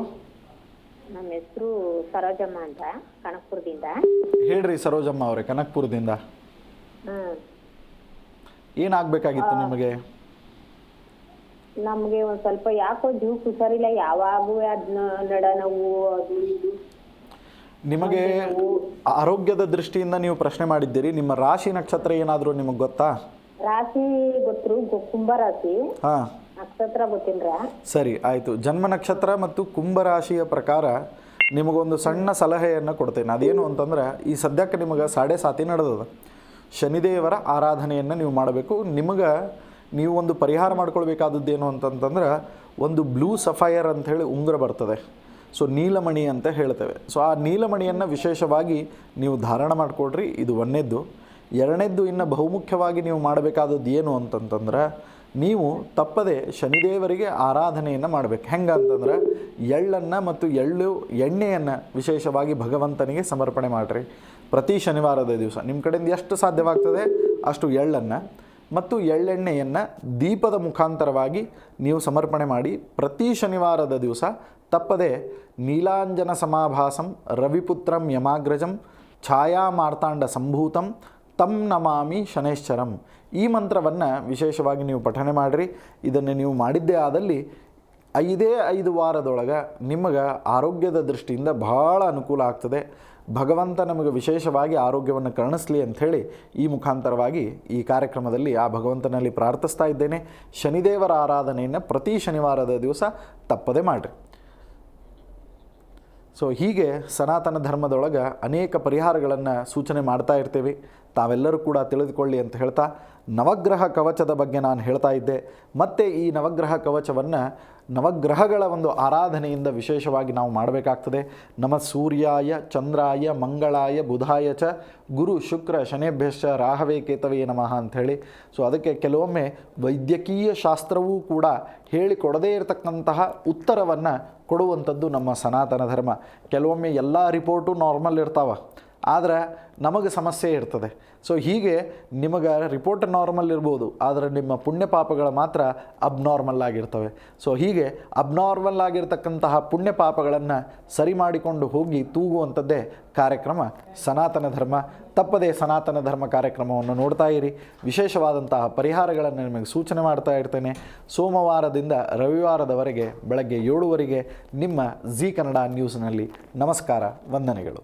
ನಮ್ಮ ಹೆಸರು ಸರೋಜಮ್ಮ ಅಂತ, ಕನಕಪುರದಿಂದ. ಹೇಳ್ರಿ ಸರೋಜಮ್ಮ ಅವರೇ, ಕನಕಪುರದಿಂದ. ಏನಾಗಬೇಕಾಗಿತ್ತು ನಿಮಗೆ? ನಮಗೆ ಒಂದು ಸ್ವಲ್ಪ ಯಾಕೋ ಜೀವಕ್ಕೆ ಹುಷಾರಿಲ್ಲ, ಯಾವಾಗೂ ನಡ ನೋವು ಅದು ಇದು. ನಿಮಗೆ ಆರೋಗ್ಯದ ದೃಷ್ಟಿಯಿಂದ ನೀವು ಪ್ರಶ್ನೆ ಮಾಡಿದ್ದೀರಿ. ನಿಮ್ಮ ರಾಶಿ ನಕ್ಷತ್ರ ಏನಾದರೂ ನಿಮಗೆ ಗೊತ್ತಾ? ರಾಶಿ ಗೊತ್ತರು, ಕುಂಭ ರಾಶಿ. ಹಾಂ, ನಕ್ಷತ್ರ ಗೊತ್ತಿಲ್ರ. ಸರಿ, ಆಯಿತು. ಜನ್ಮ ನಕ್ಷತ್ರ ಮತ್ತು ಕುಂಭರಾಶಿಯ ಪ್ರಕಾರ ನಿಮಗೊಂದು ಸಣ್ಣ ಸಲಹೆಯನ್ನು ಕೊಡ್ತೇನೆ. ಅದೇನು ಅಂತಂದ್ರೆ, ಈ ಸದ್ಯಕ್ಕೆ ನಿಮಗೆ 7:30 ನಡೆದದ. ಶನಿದೇವರ ಆರಾಧನೆಯನ್ನು ನೀವು ಮಾಡಬೇಕು. ನೀವು ಒಂದು ಪರಿಹಾರ ಮಾಡ್ಕೊಳ್ಬೇಕಾದದ್ದೇನು ಅಂತಂತಂದ್ರೆ, ಒಂದು ಬ್ಲೂ ಸಫೈರ್ ಅಂಥೇಳಿ ಉಂಗುರ ಬರ್ತದೆ. ಸೊ ನೀಲಮಣಿ ಅಂತ ಹೇಳ್ತೇವೆ. ಸೊ ಆ ನೀಲಮಣಿಯನ್ನು ವಿಶೇಷವಾಗಿ ನೀವು ಧಾರಣ ಮಾಡಿಕೊಡ್ರಿ. ಇದು ಒಂದನೇದ್ದು. ಎರಡನೇದ್ದು ಇನ್ನು ಬಹುಮುಖ್ಯವಾಗಿ ನೀವು ಮಾಡಬೇಕಾದದ್ದು ಏನು ಅಂತಂತಂದ್ರೆ, ನೀವು ತಪ್ಪದೆ ಶನಿದೇವರಿಗೆ ಆರಾಧನೆಯನ್ನು ಮಾಡಬೇಕು. ಹೆಂಗೆ ಅಂತಂದ್ರೆ, ಎಳ್ಳನ್ನು ಮತ್ತು ಎಣ್ಣೆಯನ್ನು ವಿಶೇಷವಾಗಿ ಭಗವಂತನಿಗೆ ಸಮರ್ಪಣೆ ಮಾಡಿರಿ ಪ್ರತಿ ಶನಿವಾರದ ದಿವಸ. ನಿಮ್ಮ ಕಡೆಯಿಂದ ಎಷ್ಟು ಸಾಧ್ಯವಾಗ್ತದೆ ಅಷ್ಟು ಎಳ್ಳನ್ನು ಮತ್ತು ಎಳ್ಳೆಣ್ಣೆಯನ್ನು ದೀಪದ ಮುಖಾಂತರವಾಗಿ ನೀವು ಸಮರ್ಪಣೆ ಮಾಡಿ ಪ್ರತಿ ಶನಿವಾರದ ದಿವಸ ತಪ್ಪದೆ ನೀಲಾಂಜನ ಸಮಾಭಾಸಂ ರವಿಪುತ್ರಂ ಯಮಾಗ್ರಜಂ ಛಾಯಾ ಮಾರ್ತಾಂಡ ಸಂಭೂತಂ ತಂ ನಮಾಮಿ ಶನೈಶ್ಚರಂ ಈ ಮಂತ್ರವನ್ನು ವಿಶೇಷವಾಗಿ ನೀವು ಪಠನೆ ಮಾಡಿರಿ. ಇದನ್ನು ನೀವು ಮಾಡಿದ್ದೇ ಆದಲ್ಲಿ 5 ವಾರದೊಳಗೆ ನಿಮಗೆ ಆರೋಗ್ಯದ ದೃಷ್ಟಿಯಿಂದ ಭಾಳ ಅನುಕೂಲ ಆಗ್ತದೆ. ಭಗವಂತ ನಮಗೆ ವಿಶೇಷವಾಗಿ ಆರೋಗ್ಯವನ್ನು ಕರುಣಿಸಲಿ ಅಂಥೇಳಿ ಈ ಮುಖಾಂತರವಾಗಿ ಈ ಕಾರ್ಯಕ್ರಮದಲ್ಲಿ ಆ ಭಗವಂತನಲ್ಲಿ ಪ್ರಾರ್ಥಿಸ್ತಾ ಇದ್ದೇನೆ. ಶನಿದೇವರ ಆರಾಧನೆಯನ್ನು ಪ್ರತಿ ಶನಿವಾರದ ದಿವಸ ತಪ್ಪದೆ ಮಾಡಿರಿ. ಸೊ ಹೀಗೆ ಸನಾತನ ಧರ್ಮದೊಳಗೆ ಅನೇಕ ಪರಿಹಾರಗಳನ್ನು ಸೂಚನೆ ಮಾಡ್ತಾ ಇರ್ತೇವೆ. ತಾವೆಲ್ಲರೂ ಕೂಡ ತಿಳಿದುಕೊಳ್ಳಿ ಅಂತ ಹೇಳ್ತಾ, ನವಗ್ರಹ ಕವಚದ ಬಗ್ಗೆ ನಾನು ಹೇಳ್ತಾ ಇದ್ದೆ. ಮತ್ತು ಈ ನವಗ್ರಹ ಕವಚವನ್ನು ನವಗ್ರಹಗಳ ಒಂದು ಆರಾಧನೆಯಿಂದ ವಿಶೇಷವಾಗಿ ನಾವು ಮಾಡಬೇಕಾಗ್ತದೆ. ನಮ ಸೂರ್ಯಾಯ ಚಂದ್ರಾಯ ಮಂಗಳಾಯ ಬುಧಾಯ ಚ ಗುರು ಶುಕ್ರ ಶನೇಭ್ಯಶ್ಚ ರಾಹವೇ ಕೇತವೇ ನಮಃ ಅಂಥೇಳಿ. ಸೊ ಅದಕ್ಕೆ ಕೆಲವೊಮ್ಮೆ ವೈದ್ಯಕೀಯ ಶಾಸ್ತ್ರವೂ ಕೂಡ ಹೇಳಿಕೊಡದೇ ಇರತಕ್ಕಂತಹ ಉತ್ತರವನ್ನು ಕೊಡುವಂಥದ್ದು ನಮ್ಮ ಸನಾತನ ಧರ್ಮ. ಕೆಲವೊಮ್ಮೆ ಎಲ್ಲ ರಿಪೋರ್ಟು ನಾರ್ಮಲ್ ಇರ್ತಾವೆ, ಆದರೆ ನಮಗೆ ಸಮಸ್ಯೆ ಇರ್ತದೆ. ಸೊ ಹೀಗೆ ನಿಮಗೆ ರಿಪೋರ್ಟ್ ನಾರ್ಮಲ್ ಇರ್ಬೋದು, ಆದರೆ ನಿಮ್ಮ ಪುಣ್ಯ ಪಾಪಗಳು ಮಾತ್ರ ಅಬ್ನಾರ್ಮಲ್ ಆಗಿರ್ತವೆ. ಸೊ ಹೀಗೆ ಅಬ್ನಾರ್ಮಲ್ ಆಗಿರ್ತಕ್ಕಂತಹ ಪುಣ್ಯ ಪಾಪಗಳನ್ನು ಸರಿ ಮಾಡಿಕೊಂಡು ಹೋಗಿ ತೂಗುವಂಥದ್ದೇ ಕಾರ್ಯಕ್ರಮ ಸನಾತನ ಧರ್ಮ. ತಪ್ಪದೇ ಸನಾತನ ಧರ್ಮ ಕಾರ್ಯಕ್ರಮವನ್ನು ನೋಡ್ತಾ ಇರಿ. ವಿಶೇಷವಾದಂತಹ ಪರಿಹಾರಗಳನ್ನು ನಿಮಗೆ ಸೂಚನೆ ಮಾಡ್ತಾ ಇರ್ತೇನೆ. ಸೋಮವಾರದಿಂದ ರವಿವಾರದವರೆಗೆ ಬೆಳಗ್ಗೆ 7 ಗಂಟೆಗೆ ನಿಮ್ಮ ಜೀ ಕನ್ನಡ ನ್ಯೂಸ್ನಲ್ಲಿ. ನಮಸ್ಕಾರ, ವಂದನೆಗಳು.